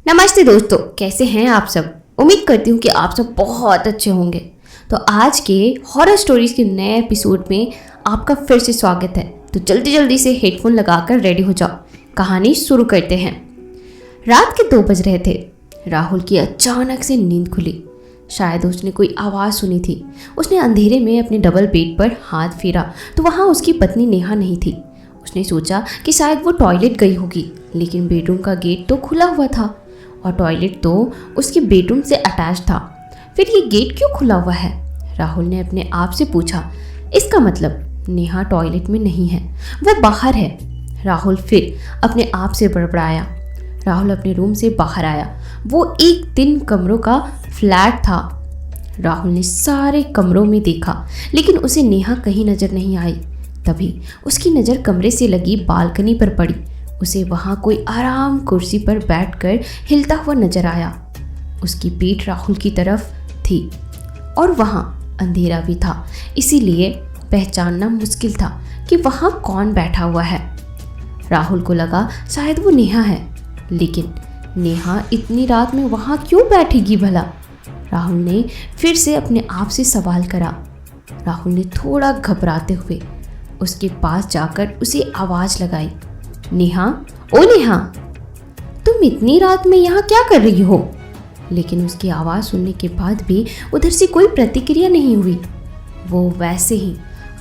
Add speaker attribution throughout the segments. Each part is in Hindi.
Speaker 1: नमस्ते दोस्तों, कैसे हैं आप सब। उम्मीद करती हूँ कि आप सब बहुत अच्छे होंगे। तो आज के हॉरर स्टोरीज के नए एपिसोड में आपका फिर से स्वागत है। तो जल्दी जल्दी से हेडफोन लगाकर रेडी हो जाओ, कहानी शुरू करते हैं। रात के 2 बज रहे थे। राहुल की अचानक से नींद खुली। शायद उसने कोई आवाज़ सुनी थी। उसने अंधेरे में अपने डबल बेड पर हाथ फेरा तो वहाँ उसकी पत्नी नेहा नहीं थी। उसने सोचा कि शायद वो टॉयलेट गई होगी, लेकिन बेडरूम का गेट तो खुला हुआ था और टॉयलेट तो उसके बेडरूम से अटैच था। फिर ये गेट क्यों खुला हुआ है? राहुल ने अपने आप से पूछा। इसका मतलब नेहा टॉयलेट में नहीं है, वह बाहर है। राहुल फिर अपने आप से बड़बड़ाया। राहुल अपने रूम से बाहर आया। वो एक 3 कमरों का फ्लैट था। राहुल ने सारे कमरों में देखा, लेकिन उसे नेहा कहीं नजर नहीं आई। तभी उसकी नज़र कमरे से लगी बालकनी पर पड़ी। उसे वहाँ कोई आराम कुर्सी पर बैठकर हिलता हुआ नजर आया। उसकी पीठ राहुल की तरफ थी और वहाँ अंधेरा भी था, इसीलिए पहचानना मुश्किल था कि वहाँ कौन बैठा हुआ है। राहुल को लगा शायद वो नेहा है, लेकिन नेहा इतनी रात में वहाँ क्यों बैठेगी भला? राहुल ने फिर से अपने आप से सवाल करा। राहुल ने थोड़ा घबराते हुए उसके पास जाकर उसे आवाज़ लगाई। नेहा, ओ नेहा, तुम इतनी रात में यहाँ क्या कर रही हो? लेकिन उसकी आवाज़ सुनने के बाद भी उधर से कोई प्रतिक्रिया नहीं हुई। वो वैसे ही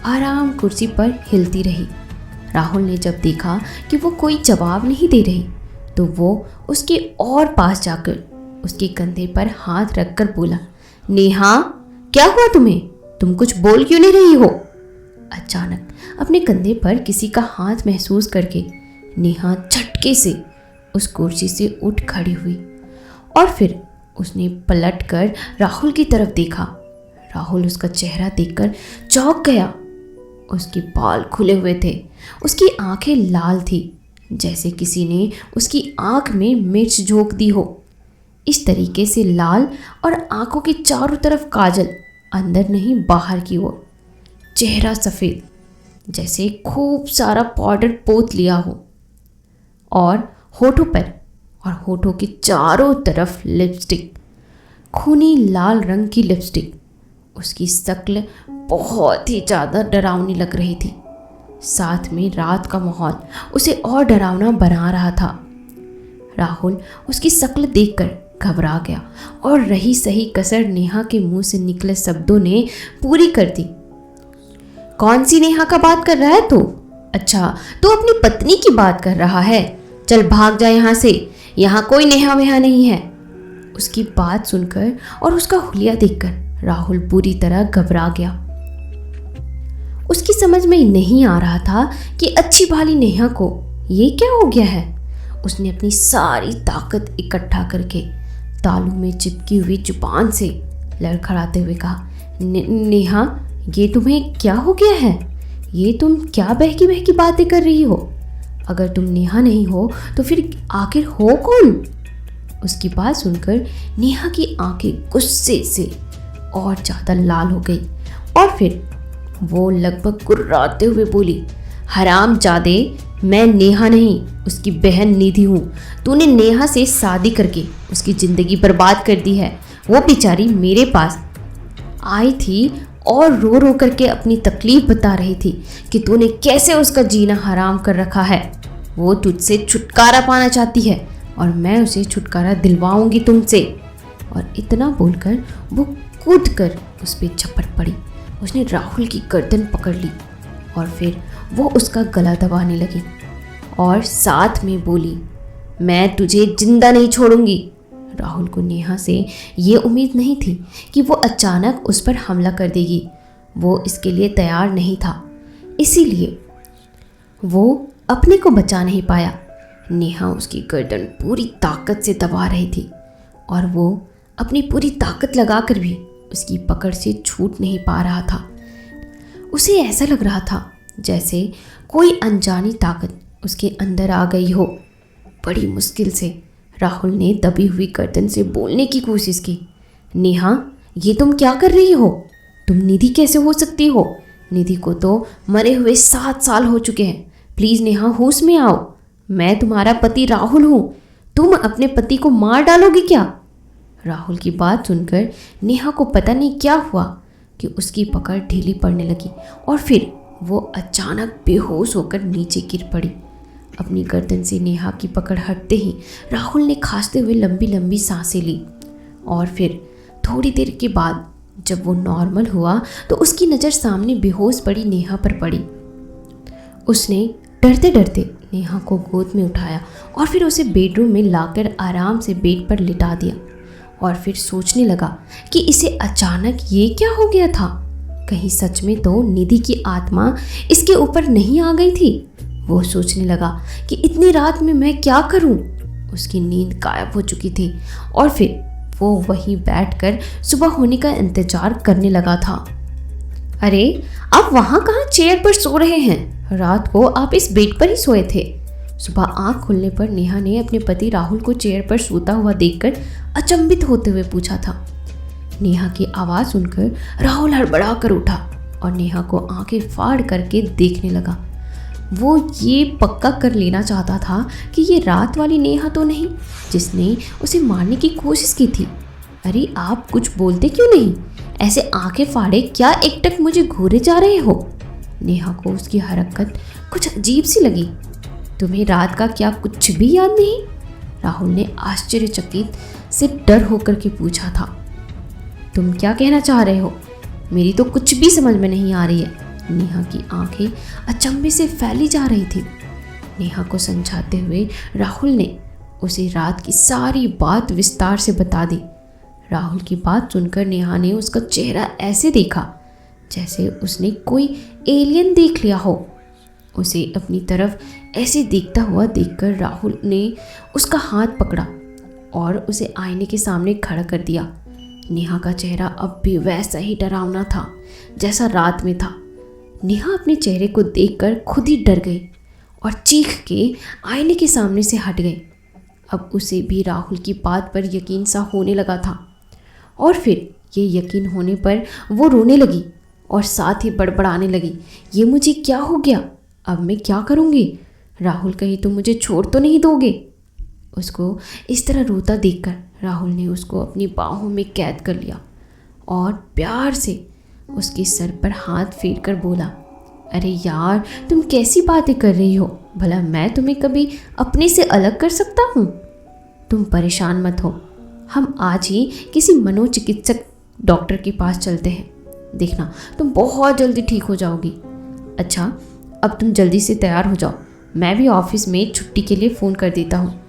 Speaker 1: आराम कुर्सी पर हिलती रही। राहुल ने जब देखा कि वो कोई जवाब नहीं दे रही, तो वो उसके और पास जाकर उसके कंधे पर हाथ रखकर बोला, नेहा, क्या हुआ तुम्हें? तुम कुछ बोल क्यों नहीं रही हो? अचानक अपने कंधे पर किसी का हाथ महसूस करके नेहा झटके से उस कुर्सी से उठ खड़ी हुई और फिर उसने पलटकर राहुल की तरफ देखा। राहुल उसका चेहरा देखकर चौंक गया। उसके बाल खुले हुए थे, उसकी आंखें लाल थी, जैसे किसी ने उसकी आंख में मिर्च झोंक दी हो। इस तरीके से लाल और आंखों के चारों तरफ काजल, अंदर नहीं बाहर की ओर। चेहरा सफ़ेद, जैसे खूब सारा पाउडर पोत लिया हो, और होठों पर और होठों के चारों तरफ लिपस्टिक, खूनी लाल रंग की लिपस्टिक। उसकी शक्ल बहुत ही ज़्यादा डरावनी लग रही थी। साथ में रात का माहौल उसे और डरावना बना रहा था। राहुल उसकी शक्ल देखकर घबरा गया और रही सही कसर नेहा के मुंह से निकले शब्दों ने पूरी कर दी। कौन सी नेहा का बात कर रहा है तू? अच्छा, तू अपनी पत्नी की बात कर रहा है। चल भाग जा यहाँ से, यहाँ कोई नेहा वेहा नहीं है। उसकी बात सुनकर और उसका हुलिया देखकर राहुल बुरी तरह घबरा गया। उसकी समझ में नहीं आ रहा था कि अच्छी भाली नेहा को ये क्या हो गया है। उसने अपनी सारी ताकत इकट्ठा करके तालू में चिपकी हुई जुबान से लड़खड़ाते हुए कहा, नेहा, ये तुम्हें क्या हो गया है? ये तुम क्या बहकी बहकी बातें कर रही हो? अगर तुम नेहा नहीं हो तो फिर आखिर हो कौन? उसकी बात सुनकर नेहा की आंखें गुस्से से और ज़्यादा लाल हो गई और फिर वो लगभग कुर्राते हुए बोली, हरामजादे, मैं नेहा नहीं, उसकी बहन निधि हूँ। तूने नेहा से शादी करके उसकी ज़िंदगी बर्बाद कर दी है। वो बेचारी मेरे पास आई थी और रो रो करके अपनी तकलीफ बता रही थी कि तूने कैसे उसका जीना हराम कर रखा है। वो तुझसे छुटकारा पाना चाहती है और मैं उसे छुटकारा दिलवाऊंगी तुमसे। और इतना बोलकर वो कूद कर उस पर झपट पड़ी। उसने राहुल की गर्दन पकड़ ली और फिर वो उसका गला दबाने लगी और साथ में बोली, मैं तुझे जिंदा नहीं छोड़ूंगी। राहुल को नेहा से ये उम्मीद नहीं थी कि वो अचानक उस पर हमला कर देगी। वो इसके लिए तैयार नहीं था, इसीलिए वो अपने को बचा नहीं पाया। नेहा उसकी गर्दन पूरी ताकत से दबा रही थी और वो अपनी पूरी ताकत लगाकर भी उसकी पकड़ से छूट नहीं पा रहा था। उसे ऐसा लग रहा था जैसे कोई अनजानी ताकत उसके अंदर आ गई हो। बड़ी मुश्किल से राहुल ने दबी हुई गर्दन से बोलने की कोशिश की, नेहा, ये तुम क्या कर रही हो? तुम निधि कैसे हो सकती हो? निधि को तो मरे हुए 7 साल हो चुके हैं। प्लीज़ नेहा, होश में आओ। मैं तुम्हारा पति राहुल हूँ। तुम अपने पति को मार डालोगी क्या? राहुल की बात सुनकर नेहा को पता नहीं क्या हुआ कि उसकी पकड़ ढीली पड़ने लगी और फिर वो अचानक बेहोश होकर नीचे गिर पड़ी। अपनी गर्दन से नेहा की पकड़ हटते ही राहुल ने खांसते हुए लंबी लंबी सांसें ली और फिर थोड़ी देर के बाद जब वो नॉर्मल हुआ तो उसकी नज़र सामने बेहोश पड़ी नेहा पर पड़ी। उसने डरते डरते नेहा को गोद में उठाया और फिर उसे बेडरूम में लाकर आराम से बेड पर लिटा दिया और फिर सोचने लगा कि इसे अचानक ये क्या हो गया था। कहीं सच में तो निधि की आत्मा इसके ऊपर नहीं आ गई थी। वो सोचने लगा कि इतनी रात में मैं क्या करूं। उसकी नींद गायब हो चुकी थी और फिर वो वहीं बैठकर सुबह होने का इंतजार करने लगा था। अरे, आप वहाँ कहाँ चेयर पर सो रहे हैं? रात को आप इस बेड पर ही सोए थे। सुबह आंख खुलने पर नेहा ने अपने पति राहुल को चेयर पर सोता हुआ देखकर अचंभित होते हुए पूछा था। नेहा की आवाज़ सुनकर राहुल हड़बड़ा कर उठा और नेहा को आंखें फाड़ करके देखने लगा। वो ये पक्का कर लेना चाहता था कि ये रात वाली नेहा तो नहीं जिसने उसे मारने की कोशिश की थी। अरे, आप कुछ बोलते क्यों नहीं? ऐसे आंखें फाड़े क्या एकटक मुझे घूरे जा रहे हो? नेहा को उसकी हरकत कुछ अजीब सी लगी। तुम्हें रात का क्या कुछ भी याद नहीं? राहुल ने आश्चर्यचकित से डर होकर के पूछा था। तुम क्या कहना चाह रहे हो? मेरी तो कुछ भी समझ में नहीं आ रही है। नेहा की आंखें अचंभे से फैली जा रही थी। नेहा को समझाते हुए राहुल ने उसे रात की सारी बात विस्तार से बता दी। राहुल की बात सुनकर नेहा ने उसका चेहरा ऐसे देखा जैसे उसने कोई एलियन देख लिया हो। उसे अपनी तरफ ऐसे देखता हुआ देखकर राहुल ने उसका हाथ पकड़ा और उसे आईने के सामने खड़ा कर दिया। नेहा का चेहरा अब भी वैसा ही डरावना था जैसा रात में था। नेहा अपने चेहरे को देखकर खुद ही डर गई और चीख के आईने के सामने से हट गई। अब उसे भी राहुल की बात पर यकीन सा होने लगा था और फिर ये यकीन होने पर वो रोने लगी और साथ ही बड़बड़ाने लगी। ये मुझे क्या हो गया? अब मैं क्या करूँगी? राहुल, कहीं तुम मुझे छोड़ तो नहीं दोगे? उसको इस तरह रोता देखकर राहुल ने उसको अपनी बाहों में कैद कर लिया और प्यार से उसके सर पर हाथ फेर कर बोला, अरे यार, तुम कैसी बातें कर रही हो? भला मैं तुम्हें कभी अपने से अलग कर सकता हूँ? तुम परेशान मत हो, हम आज ही किसी मनोचिकित्सक डॉक्टर के पास चलते हैं। देखना, तुम बहुत जल्दी ठीक हो जाओगी। अच्छा, अब तुम जल्दी से तैयार हो जाओ, मैं भी ऑफिस में छुट्टी के लिए फ़ोन कर देता हूँ।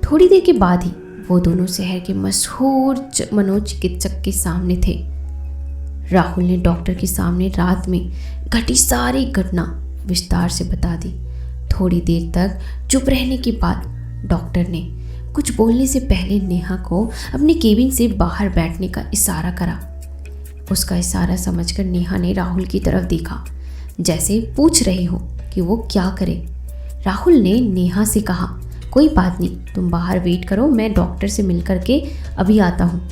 Speaker 1: थोड़ी देर के बाद ही वो दोनों शहर के मशहूर मनोचिकित्सक के सामने थे। राहुल ने डॉक्टर के सामने रात में घटी सारी घटना विस्तार से बता दी। थोड़ी देर तक चुप रहने के बाद डॉक्टर ने कुछ बोलने से पहले नेहा को अपने केबिन से बाहर बैठने का इशारा करा। उसका इशारा समझकर नेहा ने राहुल की तरफ देखा जैसे पूछ रही हो कि वो क्या करे। राहुल ने नेहा से कहा, कोई बात नहीं, तुम बाहर वेट करो, मैं डॉक्टर से मिल करके अभी आता हूँ।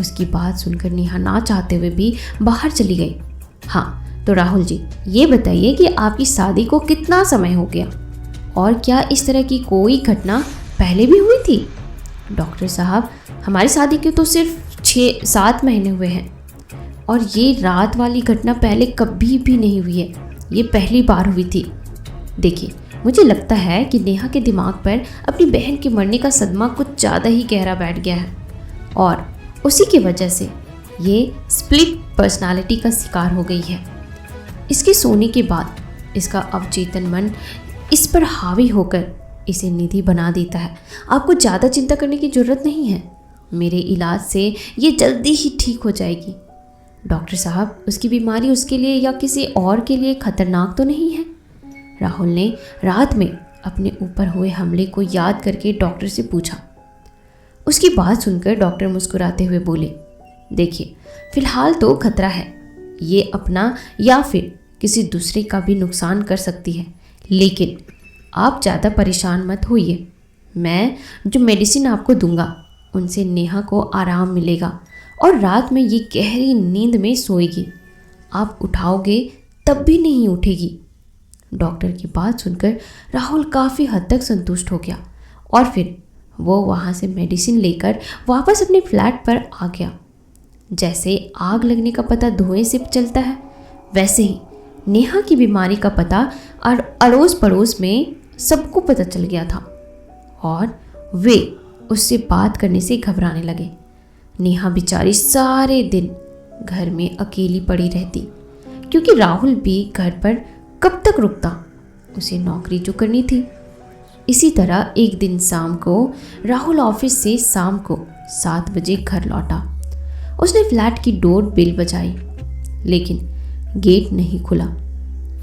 Speaker 1: उसकी बात सुनकर नेहा ना चाहते हुए भी बाहर चली गई। हाँ, तो राहुल जी, ये बताइए कि आपकी शादी को कितना समय हो गया और क्या इस तरह की कोई घटना पहले भी हुई थी? डॉक्टर साहब, हमारी शादी के तो सिर्फ 6-7 महीने हुए हैं और ये रात वाली घटना पहले कभी भी नहीं हुई है, ये पहली बार हुई थी। देखिए, मुझे लगता है कि नेहा के दिमाग पर अपनी बहन के मरने का सदमा कुछ ज़्यादा ही गहरा बैठ गया है और उसी की वजह से ये स्प्लिट पर्सनालिटी का शिकार हो गई है। इसके सोने के बाद इसका अवचेतन मन इस पर हावी होकर इसे निधि बना देता है। आपको ज़्यादा चिंता करने की ज़रूरत नहीं है, मेरे इलाज से ये जल्दी ही ठीक हो जाएगी। डॉक्टर साहब, उसकी बीमारी उसके लिए या किसी और के लिए खतरनाक तो नहीं है? राहुल ने रात में अपने ऊपर हुए हमले को याद करके डॉक्टर से पूछा। उसकी बात सुनकर डॉक्टर मुस्कुराते हुए बोले, देखिए, फिलहाल तो खतरा है, ये अपना या फिर किसी दूसरे का भी नुकसान कर सकती है, लेकिन आप ज़्यादा परेशान मत होइए। मैं जो मेडिसिन आपको दूंगा उनसे नेहा को आराम मिलेगा और रात में ये गहरी नींद में सोएगी। आप उठाओगे तब भी नहीं उठेगी। डॉक्टर की बात सुनकर राहुल काफ़ी हद तक संतुष्ट हो गया और फिर वो वहाँ से मेडिसिन लेकर वापस अपने फ्लैट पर आ गया। जैसे आग लगने का पता धुएं से चलता है, वैसे ही नेहा की बीमारी का पता अड़ोस पड़ोस में सबको पता चल गया था और वे उससे बात करने से घबराने लगे। नेहा बेचारी सारे दिन घर में अकेली पड़ी रहती, क्योंकि राहुल भी घर पर कब तक रुकता, उसे नौकरी जो करनी थी। इसी तरह एक दिन शाम को राहुल ऑफिस से शाम को 7 बजे घर लौटा। उसने फ्लैट की डोर बेल बजाई, लेकिन गेट नहीं खुला।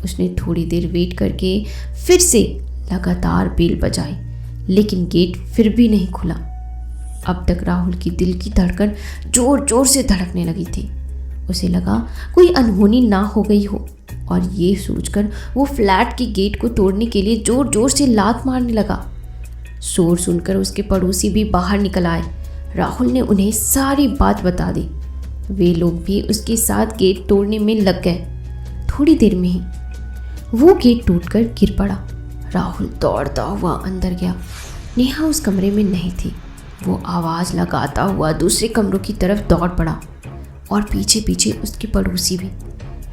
Speaker 1: उसने थोड़ी देर वेट करके फिर से लगातार बेल बजाई, लेकिन गेट फिर भी नहीं खुला। अब तक राहुल की दिल की धड़कन जोर जोर से धड़कने लगी थी। उसे लगा कोई अनहोनी ना हो गई हो, और ये सोचकर वो फ्लैट के गेट को तोड़ने के लिए जोर जोर से लात मारने लगा। शोर सुनकर उसके पड़ोसी भी बाहर निकल आए। राहुल ने उन्हें सारी बात बता दी। वे लोग भी उसके साथ गेट तोड़ने में लग गए। थोड़ी देर में ही वो गेट टूटकर गिर पड़ा। राहुल दौड़ता हुआ अंदर गया। नेहा उस कमरे में नहीं थी। वो आवाज़ लगाता हुआ दूसरे कमरों की तरफ दौड़ पड़ा और पीछे पीछे उसके पड़ोसी भी।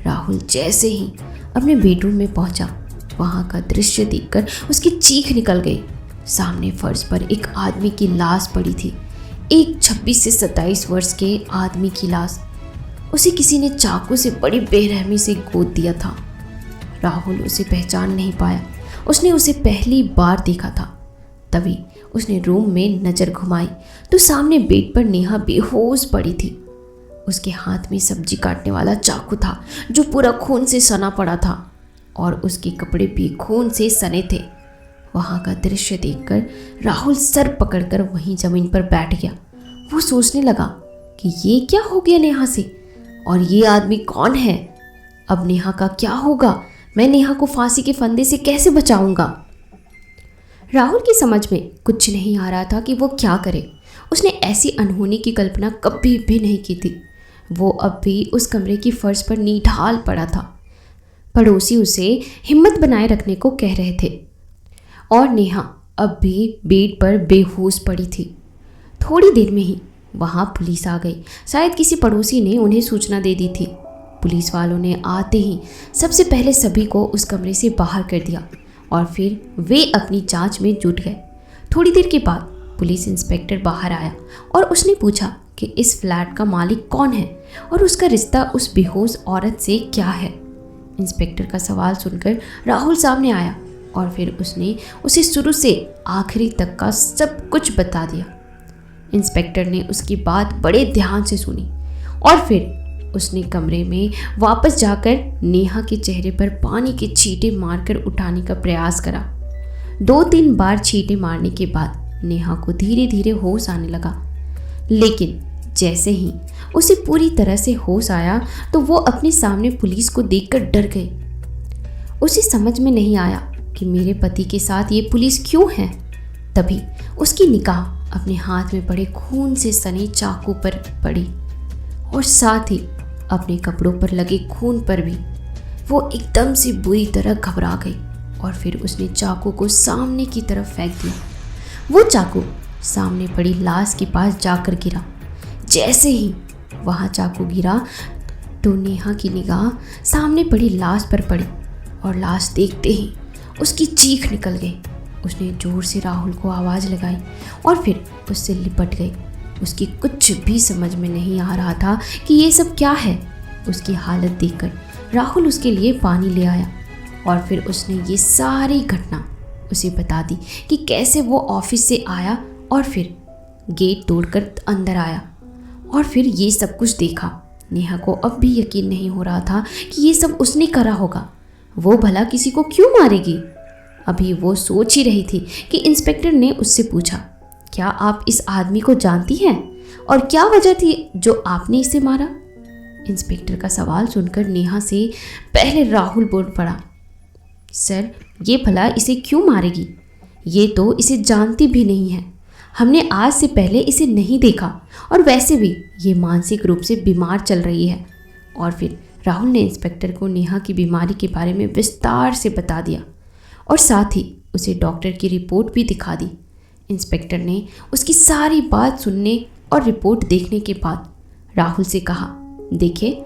Speaker 1: राहुल जैसे ही अपने बेडरूम में पहुंचा, वहां का दृश्य देखकर उसकी चीख निकल गई। सामने फर्श पर एक आदमी की लाश पड़ी थी, एक 26 से 27 वर्ष के आदमी की लाश। उसे किसी ने चाकू से बड़ी बेरहमी से गोद दिया था। राहुल उसे पहचान नहीं पाया। उसने उसे पहली बार देखा था। तभी उसने रूम में नज़र घुमाई तो सामने बेड पर नेहा बेहोश पड़ी थी। उसके हाथ में सब्जी काटने वाला चाकू था जो पूरा खून से सना पड़ा था, और उसके कपड़े भी खून से सने थे। वहाँ का दृश्य देखकर राहुल सर पकड़कर वहीं ज़मीन पर बैठ गया। वो सोचने लगा कि ये क्या हो गया नेहा से, और ये आदमी कौन है। अब नेहा का क्या होगा। मैं नेहा को फांसी के फंदे से कैसे बचाऊंगा। राहुल की समझ में कुछ नहीं आ रहा था कि वो क्या करे। उसने ऐसी अनहोनी की कल्पना कभी भी नहीं की थी। वो अब भी उस कमरे की फर्श पर निढाल पड़ा था। पड़ोसी उसे हिम्मत बनाए रखने को कह रहे थे, और नेहा अब भी बेड पर बेहोश पड़ी थी। थोड़ी देर में ही वहाँ पुलिस आ गई। शायद किसी पड़ोसी ने उन्हें सूचना दे दी थी। पुलिस वालों ने आते ही सबसे पहले सभी को उस कमरे से बाहर कर दिया, और फिर वे अपनी जांच में जुट गए। थोड़ी देर के बाद पुलिस इंस्पेक्टर बाहर आया और उसने पूछा कि इस फ्लैट का मालिक कौन है और उसका रिश्ता उस बेहोश औरत से क्या है। इंस्पेक्टर का सवाल सुनकर राहुल सामने आया और फिर उसने उसे शुरू से आखिरी तक का सब कुछ बता दिया। इंस्पेक्टर ने उसकी बात बड़े ध्यान से सुनी और फिर उसने कमरे में वापस जाकर नेहा के चेहरे पर पानी के छींटे मारकर उठाने का प्रयास करा। 2-3 बार छींटे मारने के बाद नेहा को धीरे धीरे होश आने लगा, लेकिन जैसे ही उसे पूरी तरह से होश आया तो वो अपने सामने पुलिस को देखकर डर गई। उसे समझ में नहीं आया कि मेरे पति के साथ ये पुलिस क्यों है। तभी उसकी निगाह अपने हाथ में पड़े खून से सने चाकू पर पड़ी और साथ ही अपने कपड़ों पर लगे खून पर भी। वो एकदम से बुरी तरह घबरा गई और फिर उसने चाकू को सामने की तरफ फेंक दिया। वो चाकू सामने पड़ी लाश के पास जाकर गिरा। जैसे ही वहाँ चाकू गिरा तो नेहा की निगाह सामने पड़ी लाश पर पड़ी और लाश देखते ही उसकी चीख निकल गई। उसने जोर से राहुल को आवाज़ लगाई और फिर उससे लिपट गई। उसकी कुछ भी समझ में नहीं आ रहा था कि ये सब क्या है। उसकी हालत देखकर राहुल उसके लिए पानी ले आया और फिर उसने ये सारी घटना उसे बता दी कि कैसे वो ऑफिस से आया और फिर गेट तोड़कर अंदर आया और फिर ये सब कुछ देखा। नेहा को अब भी यकीन नहीं हो रहा था कि ये सब उसने करा होगा। वो भला किसी को क्यों मारेगी। अभी वो सोच ही रही थी कि इंस्पेक्टर ने उससे पूछा, क्या आप इस आदमी को जानती हैं और क्या वजह थी जो आपने इसे मारा। इंस्पेक्टर का सवाल सुनकर नेहा से पहले राहुल बोल पड़ा, सर ये भला इसे क्यों मारेगी, ये तो इसे जानती भी नहीं है। हमने आज से पहले इसे नहीं देखा और वैसे भी ये मानसिक रूप से बीमार चल रही है। और फिर राहुल ने इंस्पेक्टर को नेहा की बीमारी के बारे में विस्तार से बता दिया और साथ ही उसे डॉक्टर की रिपोर्ट भी दिखा दी। इंस्पेक्टर ने उसकी सारी बात सुनने और रिपोर्ट देखने के बाद राहुल से कहा, देखिए,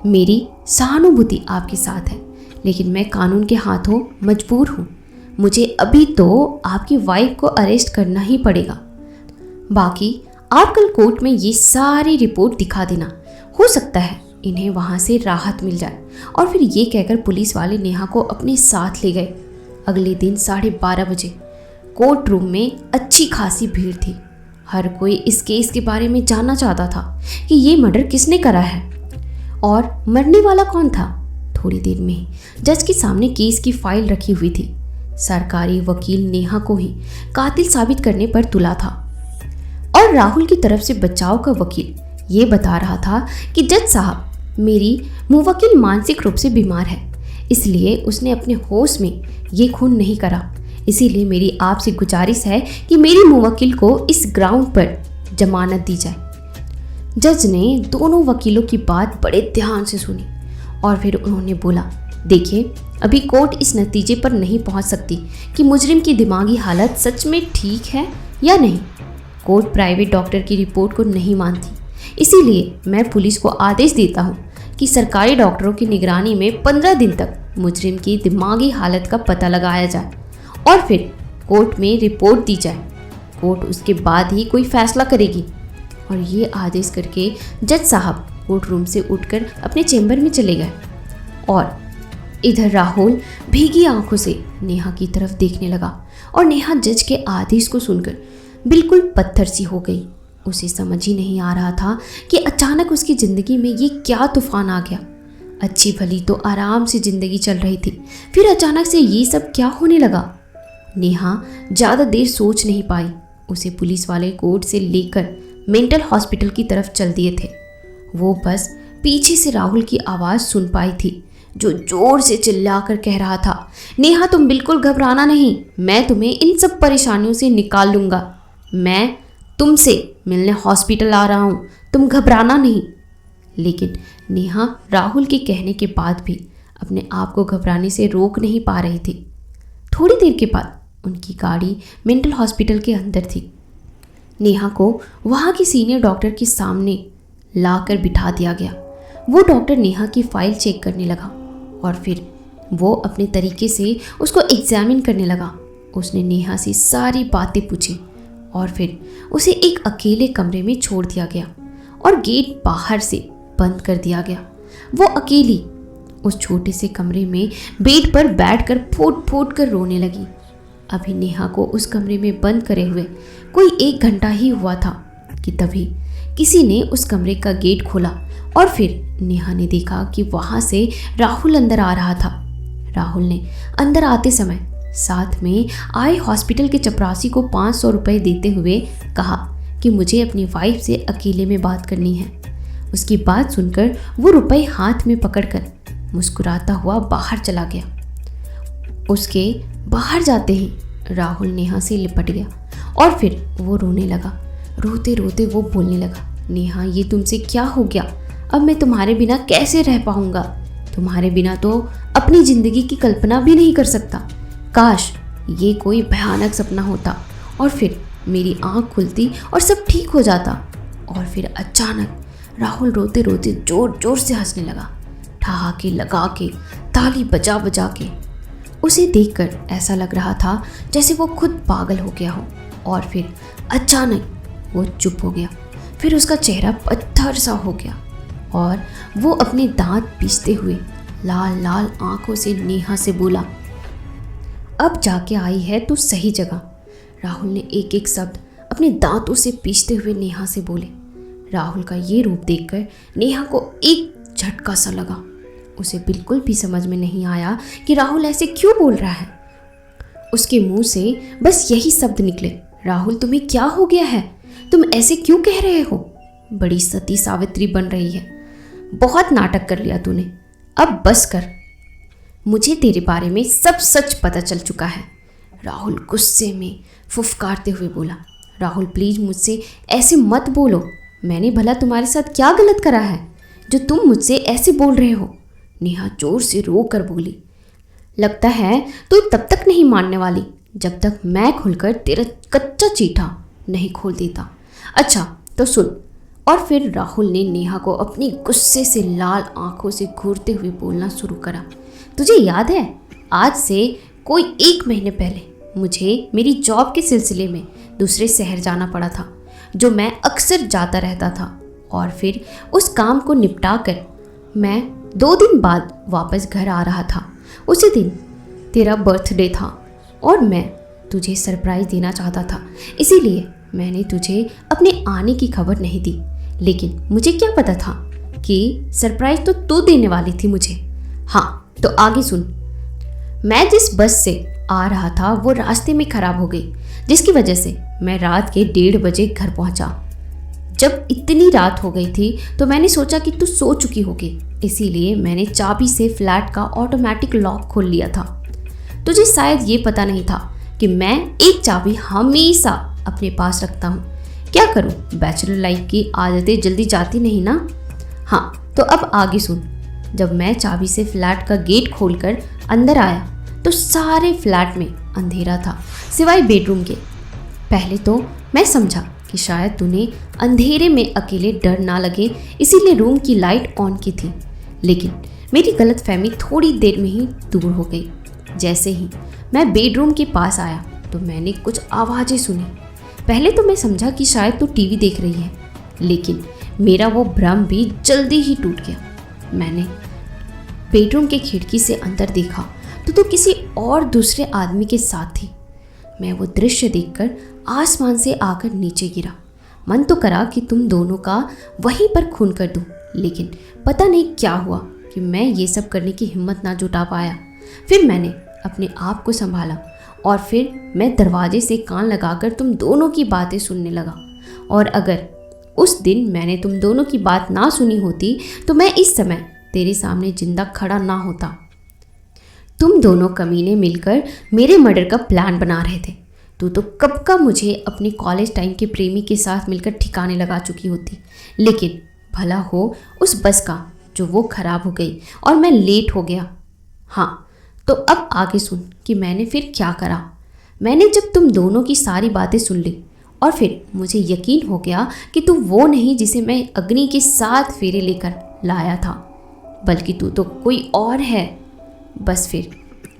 Speaker 1: मेरी सहानुभूति आपके साथ है, लेकिन मैं कानून के हाथों मजबूर हूँ। मुझे अभी तो आपकी वाइफ को अरेस्ट करना ही पड़ेगा। बाकी आप कल कोर्ट में ये सारी रिपोर्ट दिखा देना। हो सकता है इन्हें वहाँ से राहत मिल जाए। और फिर ये कहकर पुलिस वाले नेहा को अपने साथ ले गए। अगले दिन 12:30 बजे कोर्ट रूम में अच्छी खासी भीड़ थी। हर कोई इस केस के बारे में जानना चाहता था कि ये मर्डर किसने करा है और मरने वाला कौन था। थोड़ी देर में ही जज के सामने केस की फाइल रखी हुई थी। सरकारी वकील नेहा को ही कातिल साबित करने पर तुला था और राहुल की तरफ से बचाव का वकील ये बता रहा था कि जज साहब, मेरी मुवक्किल मानसिक रूप से बीमार है, इसलिए उसने अपने होश में ये खून नहीं करा। इसीलिए मेरी आपसे गुजारिश है कि मेरी मुवक्किल को इस ग्राउंड पर जमानत दी जाए। जज ने दोनों वकीलों की बात बड़े ध्यान से सुनी और फिर उन्होंने बोला, देखिए, अभी कोर्ट इस नतीजे पर नहीं पहुंच सकती कि मुजरिम की दिमागी हालत सच में ठीक है या नहीं। कोर्ट प्राइवेट डॉक्टर की रिपोर्ट को नहीं मानती। इसीलिए मैं पुलिस को आदेश देता हूं कि सरकारी डॉक्टरों की निगरानी में 15 दिन तक मुजरिम की दिमागी हालत का पता लगाया जाए और फिर कोर्ट में रिपोर्ट दी जाए। कोर्ट उसके बाद ही कोई फैसला करेगी। और ये आदेश करके जज साहब कोर्ट रूम से उठकर अपने चैम्बर में चले गए और इधर राहुल भीगी आंखों से नेहा की तरफ देखने लगा और नेहा जज के आदेश को सुनकर बिल्कुल पत्थर सी हो गई। उसे समझ ही नहीं आ रहा था कि अचानक उसकी ज़िंदगी में ये क्या तूफान आ गया। अच्छी भली तो आराम से ज़िंदगी चल रही थी, फिर अचानक से ये सब क्या होने लगा। नेहा ज़्यादा देर सोच नहीं पाई। उसे पुलिस वाले कोर्ट से लेकर मेंटल हॉस्पिटल की तरफ चल दिए थे। वो बस पीछे से राहुल की आवाज़ सुन पाई थी, जो जोर से चिल्लाकर कह रहा था, नेहा, तुम बिल्कुल घबराना नहीं, मैं तुम्हें इन सब परेशानियों से निकाल लूँगा। मैं तुमसे मिलने हॉस्पिटल आ रहा हूँ, तुम घबराना नहीं। लेकिन नेहा राहुल के कहने के बाद भी अपने आप को घबराने से रोक नहीं पा रही थी। थोड़ी देर के बाद उनकी गाड़ी मेंटल हॉस्पिटल के अंदर थी। नेहा को वहाँ की सीनियर डॉक्टर के सामने लाकर बिठा दिया गया। वो डॉक्टर नेहा की फाइल चेक करने लगा और फिर वो अपने तरीके से उसको एग्जामिन करने लगा। उसने नेहा से सारी बातें पूछी और फिर उसे एक अकेले कमरे में छोड़ दिया गया और गेट बाहर से बंद कर दिया गया। वो अकेली उस छोटे से कमरे में बेड पर बैठकर फूट फूट कर रोने लगी। अभी नेहा को उस कमरे में बंद करे हुए कोई 1 घंटा ही हुआ था कि तभी किसी ने उस कमरे का गेट खोला और फिर नेहा ने देखा कि वहाँ से राहुल अंदर आ रहा था। राहुल ने अंदर आते समय साथ में आए हॉस्पिटल के चपरासी को 500 रुपये देते हुए कहा कि मुझे अपनी वाइफ से अकेले में बात करनी है। उसकी बात सुनकर वो रुपए हाथ में पकड़कर मुस्कुराता हुआ बाहर चला गया। उसके बाहर जाते ही राहुल नेहा से लिपट गया और फिर वो रोने लगा। रोते रोते वो बोलने लगा, नेहा, ये तुमसे क्या हो गया? अब मैं तुम्हारे बिना कैसे रह पाऊँगा? तुम्हारे बिना तो अपनी ज़िंदगी की कल्पना भी नहीं कर सकता। काश ये कोई भयानक सपना होता और फिर मेरी आँख खुलती और सब ठीक हो जाता। और फिर अचानक राहुल रोते रोते जोर जोर से हंसने लगा, ठहाके लगा के, ताली बजा बजा के। उसे देखकर ऐसा लग रहा था जैसे वो खुद पागल हो गया हो। और फिर अचानक वो चुप हो गया। फिर उसका चेहरा पत्थर सा हो गया और वो अपने दांत पीसते हुए लाल लाल आंखों से नेहा से बोला, अब जाके आई है तू सही जगह। राहुल ने एक एक शब्द अपने दांतों से पीसते हुए नेहा से बोले। राहुल का ये रूप देखकर नेहा को एक झटका सा लगा। उसे बिल्कुल भी समझ में नहीं आया कि राहुल ऐसे क्यों बोल रहा है। उसके मुंह से बस यही शब्द निकले, राहुल, तुम्हें क्या हो गया है? तुम ऐसे क्यों कह रहे हो? बड़ी सती सावित्री बन रही है। बहुत नाटक कर लिया तूने, अब बस कर। मुझे तेरे बारे में सब सच पता चल चुका है। राहुल गुस्से में फुफकारते हुए बोला, राहुल प्लीज़ मुझसे ऐसे मत बोलो। मैंने भला तुम्हारे साथ क्या गलत करा है जो तुम मुझसे ऐसे बोल रहे हो? नेहा जोर से रो कर बोली, लगता है तू तब तक नहीं मानने वाली जब तक मैं खुलकर तेरा कच्चा चीठा नहीं खोल देता। अच्छा तो सुन। और फिर राहुल ने नेहा को अपनी गुस्से से लाल आंखों से घूरते हुए बोलना शुरू करा। तुझे याद है, आज से कोई 1 महीने पहले मुझे मेरी जॉब के सिलसिले में दूसरे शहर जाना पड़ा था, जो मैं अक्सर जाता रहता था। और फिर उस काम को निपटा कर मैं 2 दिन बाद वापस घर आ रहा था। उसी दिन तेरा बर्थडे था और मैं तुझे सरप्राइज़ देना चाहता था, इसीलिए मैंने तुझे अपने आने की खबर नहीं दी। लेकिन मुझे क्या पता था कि सरप्राइज़ तो तू देने वाली थी मुझे। हाँ तो आगे सुन। मैं जिस बस से आ रहा था वो रास्ते में ख़राब हो गई, जिसकी वजह से मैं रात के 1:30 बजे घर पहुंचा। जब इतनी रात हो गई थी तो मैंने सोचा कि तू सो चुकी होगी, इसीलिए मैंने चाबी से फ्लैट का ऑटोमेटिक लॉक खोल लिया था। तुझे शायद ये पता नहीं था कि मैं एक चाबी हमेशा अपने पास रखता हूँ। क्या करूँ, बैचलर लाइफ की आदतें जल्दी जाती नहीं ना। हाँ तो अब आगे सुन। जब मैं चाबी से फ्लैट का गेट खोलकर अंदर आया तो सारे फ्लैट में अंधेरा था, सिवाय बेडरूम के। पहले तो मैं समझा कि शायद तूने अंधेरे में अकेले डर ना लगे इसीलिए रूम की लाइट ऑन की थी, लेकिन मेरी गलतफहमी थोड़ी देर में ही दूर हो गई। जैसे ही मैं बेडरूम के पास आया तो मैंने कुछ आवाज़ें सुनी। पहले तो मैं समझा कि शायद तू टीवी देख रही है, लेकिन मेरा वो भ्रम भी जल्दी ही टूट गया। मैंने बेडरूम के खिड़की से अंदर देखा तो तू किसी और दूसरे आदमी के साथ थी। मैं वो दृश्य देखकर आसमान से आकर नीचे गिरा। मन तो करा कि तुम दोनों का वहीं पर खून कर दूं, लेकिन पता नहीं क्या हुआ कि मैं ये सब करने की हिम्मत ना जुटा पाया। फिर मैंने अपने आप को संभाला और फिर मैं दरवाजे से कान लगाकर तुम दोनों की बातें सुनने लगा। और अगर उस दिन मैंने तुम दोनों की बात ना सुनी होती तो मैं इस समय तेरे सामने जिंदा खड़ा ना होता। तुम दोनों कमीने मिलकर मेरे मर्डर का प्लान बना रहे थे। तू तो कब का मुझे अपने कॉलेज टाइम के प्रेमी के साथ मिलकर ठिकाने लगा चुकी होती, लेकिन भला हो उस बस का जो वो खराब हो गई और मैं लेट हो गया। हाँ तो अब आगे सुन कि मैंने फिर क्या करा। मैंने जब तुम दोनों की सारी बातें सुन ली और फिर मुझे यकीन हो गया कि तू वो नहीं जिसे मैं अग्नि के 7 फेरे लेकर लाया था, बल्कि तू तो कोई और है। बस फिर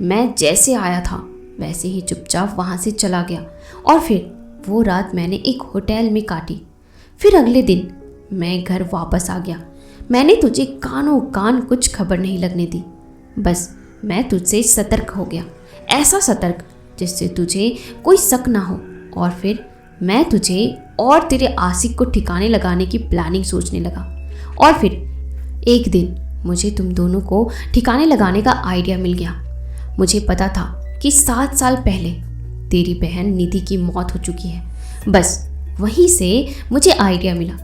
Speaker 1: मैं जैसे आया था वैसे ही चुपचाप वहाँ से चला गया और फिर वो रात मैंने एक होटल में काटी। फिर अगले दिन मैं घर वापस आ गया। मैंने तुझे कानों कान कुछ खबर नहीं लगने दी। बस मैं तुझसे सतर्क हो गया, ऐसा सतर्क जिससे तुझे कोई शक ना हो। और फिर मैं तुझे और तेरे आशिक को ठिकाने लगाने की प्लानिंग सोचने लगा। और फिर एक दिन मुझे तुम दोनों को ठिकाने लगाने का आइडिया मिल गया। मुझे पता था कि 7 साल पहले तेरी बहन निधि की मौत हो चुकी है। बस वहीं से मुझे आइडिया मिला।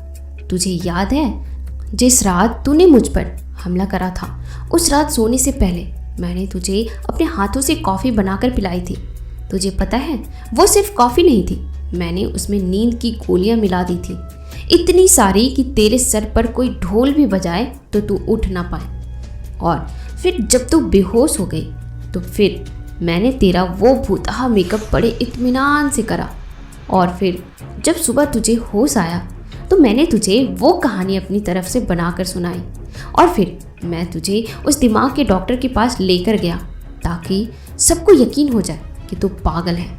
Speaker 1: तुझे याद है जिस रात तूने मुझ पर हमला करा था, उस रात सोने से पहले मैंने तुझे अपने हाथों से कॉफ़ी बनाकर पिलाई थी। तुझे पता है वो सिर्फ कॉफ़ी नहीं थी, मैंने उसमें नींद की गोलियां मिला दी थी, इतनी सारी कि तेरे सर पर कोई ढोल भी बजाए तो तू उठ ना पाए। और फिर जब तू बेहोश हो गई तो फिर मैंने तेरा वो भूतहा मेकअप बड़े इत्मीनान से करा। और फिर जब सुबह तुझे होश आया तो मैंने तुझे वो कहानी अपनी तरफ से बनाकर सुनाई। और फिर मैं तुझे उस दिमाग के डॉक्टर के पास लेकर गया ताकि सबको यकीन हो जाए कि तू पागल है।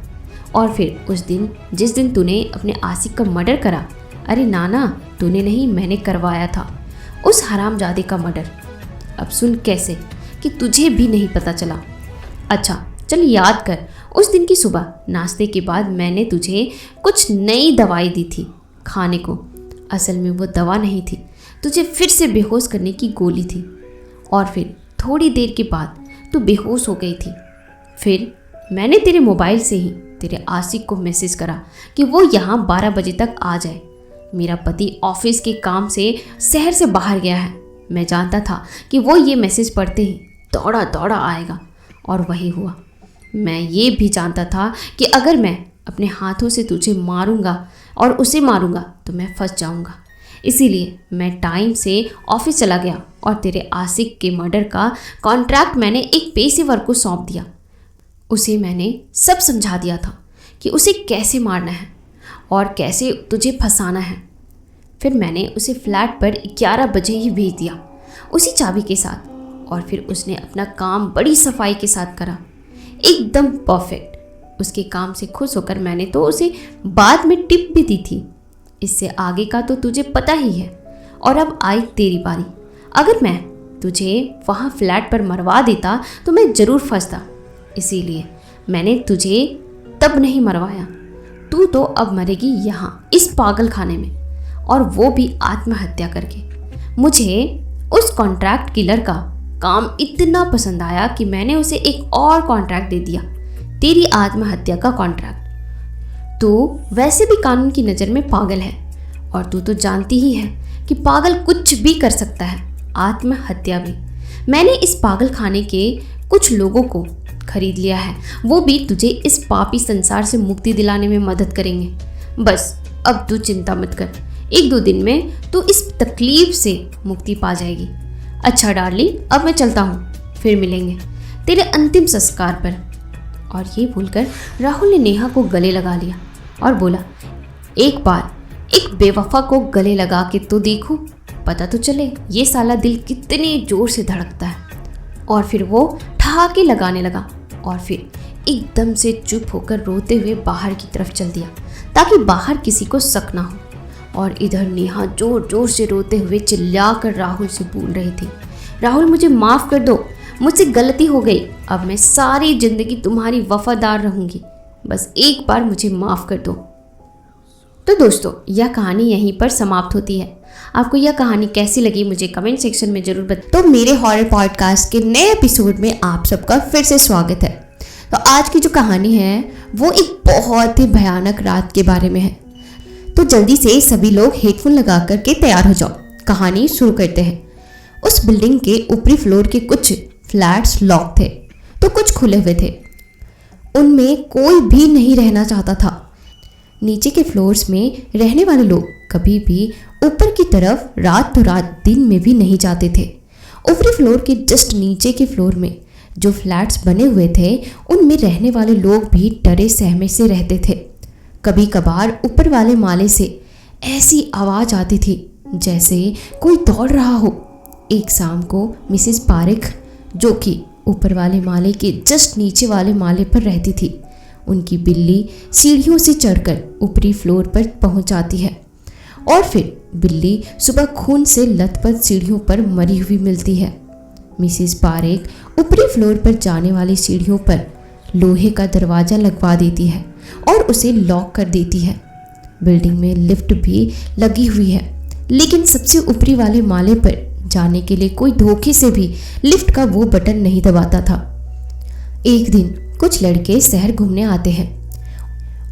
Speaker 1: और फिर उस दिन जिस दिन तूने अपने आशिक का मर्डर करा, अरे नाना तूने नहीं, मैंने करवाया था उस हरामजादे का मर्डर। अब सुन कैसे कि तुझे भी नहीं पता चला। अच्छा चल याद कर, उस दिन की सुबह नाश्ते के बाद मैंने तुझे कुछ नई दवाई दी थी खाने को। असल में वो दवा नहीं थी, तुझे फिर से बेहोश करने की गोली थी। और फिर थोड़ी देर के बाद तू बेहोश हो गई थी। फिर मैंने तेरे मोबाइल से ही तेरे आशिक को मैसेज करा कि वो यहाँ 12 बजे तक आ जाए। मेरा पति ऑफिस के काम से शहर से बाहर गया है। मैं जानता था कि वो ये मैसेज पढ़ते ही दौड़ा दौड़ा आएगा, और वही हुआ। मैं ये भी जानता था कि अगर मैं अपने हाथों से तुझे मारूंगा और उसे मारूंगा तो मैं फंस जाऊंगा। इसीलिए मैं टाइम से ऑफिस चला गया और तेरे आशिक के मर्डर का कॉन्ट्रैक्ट मैंने एक पेशेवर को सौंप दिया। उसे मैंने सब समझा दिया था कि उसे कैसे मारना है और कैसे तुझे फंसाना है। फिर मैंने उसे फ्लैट पर 11 बजे ही भेज दिया उसी चाबी के साथ, और फिर उसने अपना काम बड़ी सफाई के साथ करा, एकदम परफेक्ट। उसके काम से खुश होकर मैंने तो उसे बाद में टिप भी दी थी। इससे आगे का तो तुझे पता ही है। और अब आई तेरी बारी। अगर मैं तुझे वहाँ फ्लैट पर मरवा देता तो मैं ज़रूर फंसता, इसीलिए मैंने तुझे तब नहीं मरवाया। तू तो अब मरेगी यहाँ इस पागल खाने में, और वो भी आत्महत्या करके। मुझे उस कॉन्ट्रैक्ट किलर का काम इतना पसंद आया कि मैंने उसे एक और कॉन्ट्रैक्ट दे दिया, तेरी आत्महत्या का कॉन्ट्रैक्ट। तू वैसे भी कानून की नज़र में पागल है, और तू तो जानती ही है कि पागल कुछ भी कर सकता है, आत्महत्या भी। मैंने इस पागल खाने के कुछ लोगों को खरीद लिया है, वो भी तुझे इस पापी संसार से मुक्ति दिलाने में मदद करेंगे। बस अब तू चिंता मत कर, 1-2 दिन में तू इस तकलीफ से मुक्ति पा जाएगी। अच्छा डार्लिंग, अब मैं चलता हूँ, फिर मिलेंगे तेरे अंतिम संस्कार पर। और ये बोलकर राहुल ने नेहा को गले लगा लिया और बोला, एक बार एक बेवफा को गले लगा के तो देखो, पता तो चले ये साला दिल कितने जोर से धड़कता है। और फिर वो ठहाके लगाने लगा और फिर एकदम से चुप होकर रोते हुए बाहर की तरफ चल दिया, ताकि बाहर किसी को शक ना हो। और इधर नेहा जोर जोर से रोते हुए चिल्लाकर राहुल से बोल रही थी, राहुल मुझे माफ़ कर दो, मुझसे गलती हो गई, अब मैं सारी ज़िंदगी तुम्हारी वफादार रहूँगी, बस एक बार मुझे माफ़ कर दो। तो दोस्तों, यह कहानी यहीं पर समाप्त होती है। आपको यह कहानी कैसी लगी मुझे कमेंट सेक्शन में ज़रूर बताएं। तो मेरे हॉरर पॉडकास्ट के नए एपिसोड में आप सबका फिर से स्वागत है। तो आज की जो कहानी है वो एक बहुत ही भयानक रात के बारे में है। तो जल्दी से सभी लोग हेडफोन लगा करके तैयार हो जाओ, कहानी शुरू करते हैं। उस बिल्डिंग के ऊपरी फ्लोर के कुछ फ्लैट्स लॉक थे तो कुछ खुले हुए थे। उनमें कोई भी नहीं रहना चाहता था। नीचे के फ्लोर्स में रहने वाले लोग कभी भी ऊपर की तरफ रात तो रात दिन में भी नहीं जाते थे। ऊपरी फ्लोर के जस्ट नीचे के फ्लोर में जो फ्लैट्स बने हुए थे उनमें रहने वाले लोग भी डरे सहमे से रहते थे। कभी कभार ऊपर वाले माले से ऐसी आवाज़ आती थी जैसे कोई दौड़ रहा हो। एक शाम को मिसेस पारेख, जो कि ऊपर वाले माले के जस्ट नीचे वाले माले पर रहती थी, उनकी बिल्ली सीढ़ियों से चढ़कर ऊपरी फ्लोर पर पहुंच जाती है और फिर बिल्ली सुबह खून से लथपथ सीढ़ियों पर मरी हुई मिलती है। मिसेस पारेख ऊपरी फ्लोर पर जाने वाली सीढ़ियों पर लोहे का दरवाज़ा लगवा देती है और उसे लॉक कर देती है। बिल्डिंग में लिफ्ट भी लगी हुई है, लेकिन सबसे ऊपरी वाले माले पर जाने के लिए कोई धोखे से भी लिफ्ट का वो बटन नहीं दबाता था। एक दिन कुछ लड़के शहर घूमने आते हैं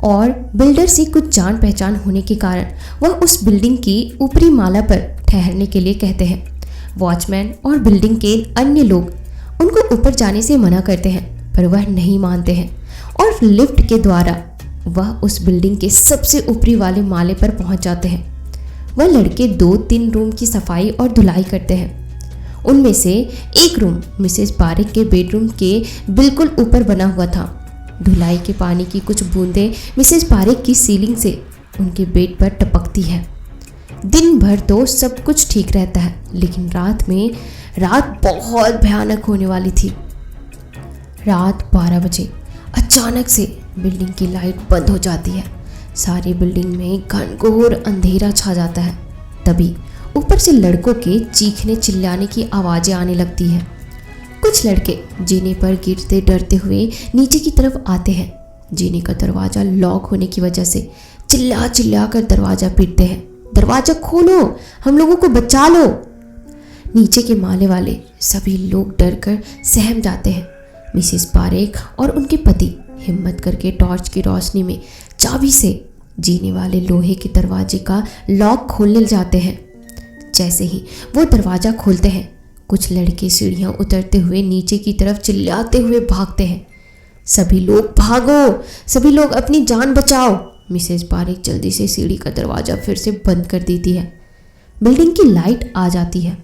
Speaker 1: और बिल्डर से कुछ जान पहचान होने के कारण वह उस बिल्डिंग की ऊपरी माला पर ठहरने के लिए कहते हैं। वॉचमैन और बिल्डिंग के अन्य लोग उनको ऊपर जाने से मना करते हैं, पर वह नहीं मानते हैं और लिफ्ट के द्वारा वह उस बिल्डिंग के सबसे ऊपरी वाले माले पर पहुंच जाते हैं। वह लड़के 2-3 रूम की सफाई और धुलाई करते हैं। उनमें से एक रूम मिसेस पारेख के बेडरूम के बिल्कुल ऊपर बना हुआ था। धुलाई के पानी की कुछ बूंदें मिसेस पारेख की सीलिंग से उनके बेड पर टपकती है। दिन भर तो सब कुछ ठीक रहता है, लेकिन रात बहुत भयानक होने वाली थी। रात 12 बजे अचानक से बिल्डिंग की लाइट बंद हो जाती है। सारी बिल्डिंग में घनघोर अंधेरा छा जाता है। तभी ऊपर से लड़कों के चीखने चिल्लाने की आवाज़ें आने लगती हैं। कुछ लड़के जीने पर गिरते डरते हुए नीचे की तरफ आते हैं। जीने का दरवाज़ा लॉक होने की वजह से चिल्ला कर दरवाज़ा पीटते हैं, दरवाज़ा खोलो, हम लोगों को बचा लो। नीचे के माले वाले सभी लोग डर कर सहम जाते हैं। मिसेस पारेख और उनके पति हिम्मत करके टॉर्च की रोशनी में चाबी से जीने वाले लोहे के दरवाजे का लॉक खोलने जाते हैं। जैसे ही वो दरवाज़ा खोलते हैं, कुछ लड़के सीढ़ियाँ उतरते हुए नीचे की तरफ चिल्लाते हुए भागते हैं, सभी लोग भागो, सभी लोग अपनी जान बचाओ। मिसेस पारेख जल्दी से सीढ़ी का दरवाज़ा फिर से बंद कर देती है। बिल्डिंग की लाइट आ जाती है।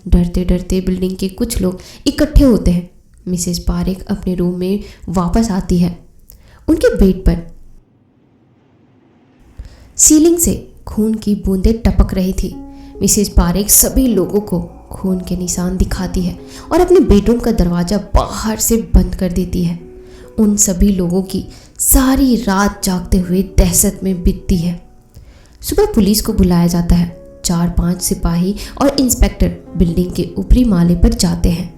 Speaker 1: डरते डरते बिल्डिंग के कुछ लोग इकट्ठे होते हैं। मिसेस पारेख अपने रूम में वापस आती है। उनके बेड पर सीलिंग से खून की बूंदें टपक रही थी। मिसेस पारेख सभी लोगों को खून के निशान दिखाती है और अपने बेडरूम का दरवाज़ा बाहर से बंद कर देती है। उन सभी लोगों की सारी रात जागते हुए दहशत में बीतती है। सुबह पुलिस को बुलाया जाता है। 4-5 सिपाही और इंस्पेक्टर बिल्डिंग के ऊपरी माले पर जाते हैं।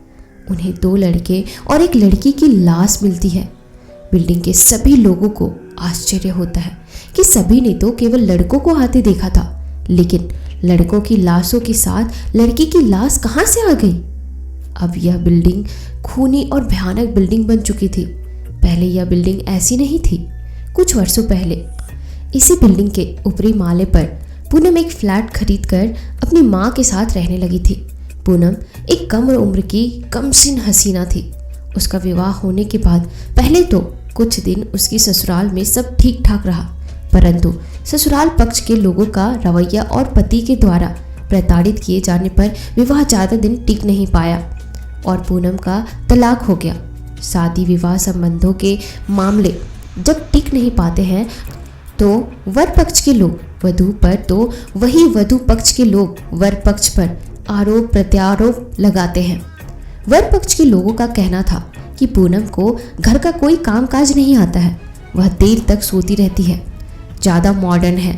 Speaker 1: उन्हें 2 लड़के और एक लड़की की लाश मिलती है। बिल्डिंग के सभी लोगों को आश्चर्य होता है कि सभी ने तो केवल लड़कों को आते देखा था, लेकिन लड़कों की लाशों के साथ लड़की की लाश कहाँ से आ गई? अब यह बिल्डिंग खूनी और भयानक बिल्डिंग बन चुकी थी। पहले यह बिल्डिंग ऐसी नहीं थी। कुछ वर्षों पहले इसी बिल्डिंग के ऊपरी माले पर पूनम एक फ्लैट खरीदकर अपनी माँ के साथ रहने लगी थी। पूनम एक कम उम्र की कमसिन हसीना थी। उसका विवाह होने के बाद पहले तो कुछ दिन उसकी ससुराल में सब ठीक ठाक रहा, परंतु ससुराल पक्ष के लोगों का रवैया और पति के द्वारा प्रताड़ित किए जाने पर विवाह ज़्यादा दिन टिक नहीं पाया और पूनम का तलाक हो गया। शादी विवाह संबंधों के मामले जब टिक नहीं पाते हैं तो वर पक्ष के लोग वधू पर तो वही वधू पक्ष के लोग वर पक्ष पर आरोप प्रत्यारोप लगाते हैं। वर पक्ष के लोगों का कहना था कि पूनम को घर का कोई कामकाज नहीं आता है, वह देर तक सोती रहती है, ज़्यादा मॉडर्न है,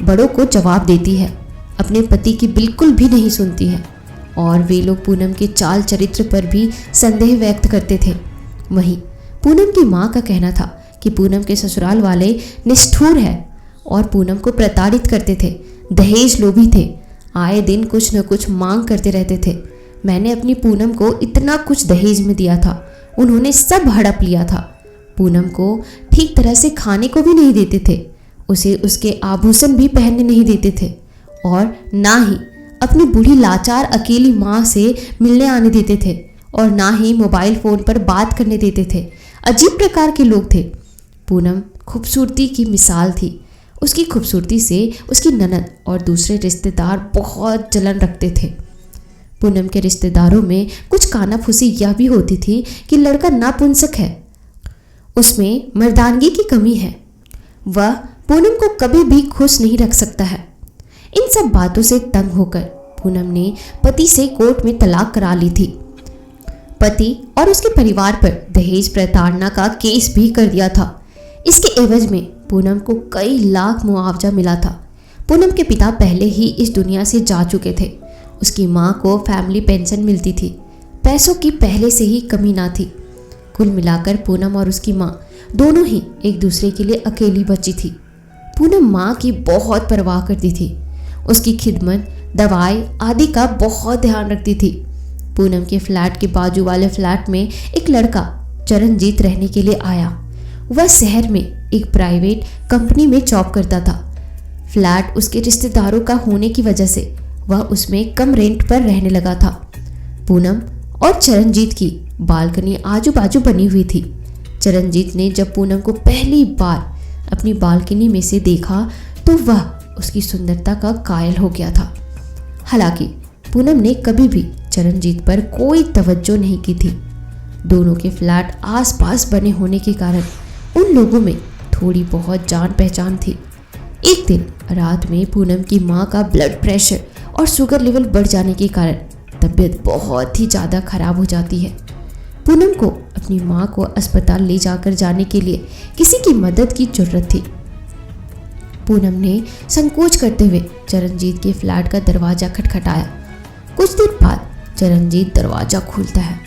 Speaker 1: बड़ों को जवाब देती है, अपने पति की बिल्कुल भी नहीं सुनती है। और वे लोग पूनम के चाल चरित्र पर भी संदेह व्यक्त करते थे। वहीं पूनम की माँ का कहना था कि पूनम के ससुराल वाले निष्ठुर है और पूनम को प्रताड़ित करते थे, दहेज लोभी थे, आए दिन कुछ न कुछ मांग करते रहते थे। मैंने अपनी पूनम को इतना कुछ दहेज में दिया था, उन्होंने सब हड़प लिया था। पूनम को ठीक तरह से खाने को भी नहीं देते थे, उसे उसके आभूषण भी पहनने नहीं देते थे और ना ही अपनी बूढ़ी लाचार अकेली माँ से मिलने आने देते थे और ना ही मोबाइल फ़ोन पर बात करने देते थे। अजीब प्रकार के लोग थे। पूनम खूबसूरती की मिसाल थी। उसकी खूबसूरती से उसकी ननद और दूसरे रिश्तेदार बहुत जलन रखते थे। पूनम के रिश्तेदारों में कुछ कानाफूसी यह भी होती थी कि लड़का नापुंसक है, उसमें मर्दानगी की कमी है, वह पूनम को कभी भी खुश नहीं रख सकता है। इन सब बातों से तंग होकर पूनम ने पति से कोर्ट में तलाक करा ली थी। पति और उसके परिवार पर दहेज प्रताड़ना का केस भी कर दिया था। इसके एवज में पूनम को कई लाख मुआवजा मिला था। पूनम के पिता पहले ही इस दुनिया से जा चुके थे। उसकी माँ को फैमिली पेंशन मिलती थी। पैसों की पहले से ही कमी ना थी। कुल मिलाकर पूनम और उसकी माँ दोनों ही एक दूसरे के लिए अकेली बची थी। पूनम माँ की बहुत परवाह करती थी। उसकी खिदमत, दवाई आदि का बहुत ध्यान रखती थी। पूनम के फ्लैट के बाजू वाले फ्लैट में एक लड़का चरणजीत रहने के लिए आया। वह शहर में एक प्राइवेट कंपनी में जॉब करता था। फ्लैट उसके रिश्तेदारों का होने की वजह से वह उसमें कम रेंट पर रहने लगा था। पूनम और चरणजीत की बालकनी आजू बाजू बनी हुई थी। चरणजीत ने जब पूनम को पहली बार अपनी बालकनी में से देखा तो वह उसकी सुंदरता का कायल हो गया था। हालांकि पूनम ने कभी भी चरणजीत पर कोई तवज्जो नहीं की थी। दोनों के फ्लैट आसपास बने होने के कारण उन लोगों में थोड़ी बहुत जान पहचान थी। एक दिन रात में पूनम की माँ का ब्लड प्रेशर और शुगर लेवल बढ़ जाने के कारण तबीयत बहुत ही ज़्यादा खराब हो जाती है। पूनम को अपनी माँ को अस्पताल ले जाकर जाने के लिए किसी की मदद की जरूरत थी। पूनम ने संकोच करते हुए चरणजीत के फ्लैट का दरवाज़ा खटखटाया। कुछ देर बाद चरणजीत दरवाज़ा खोलता है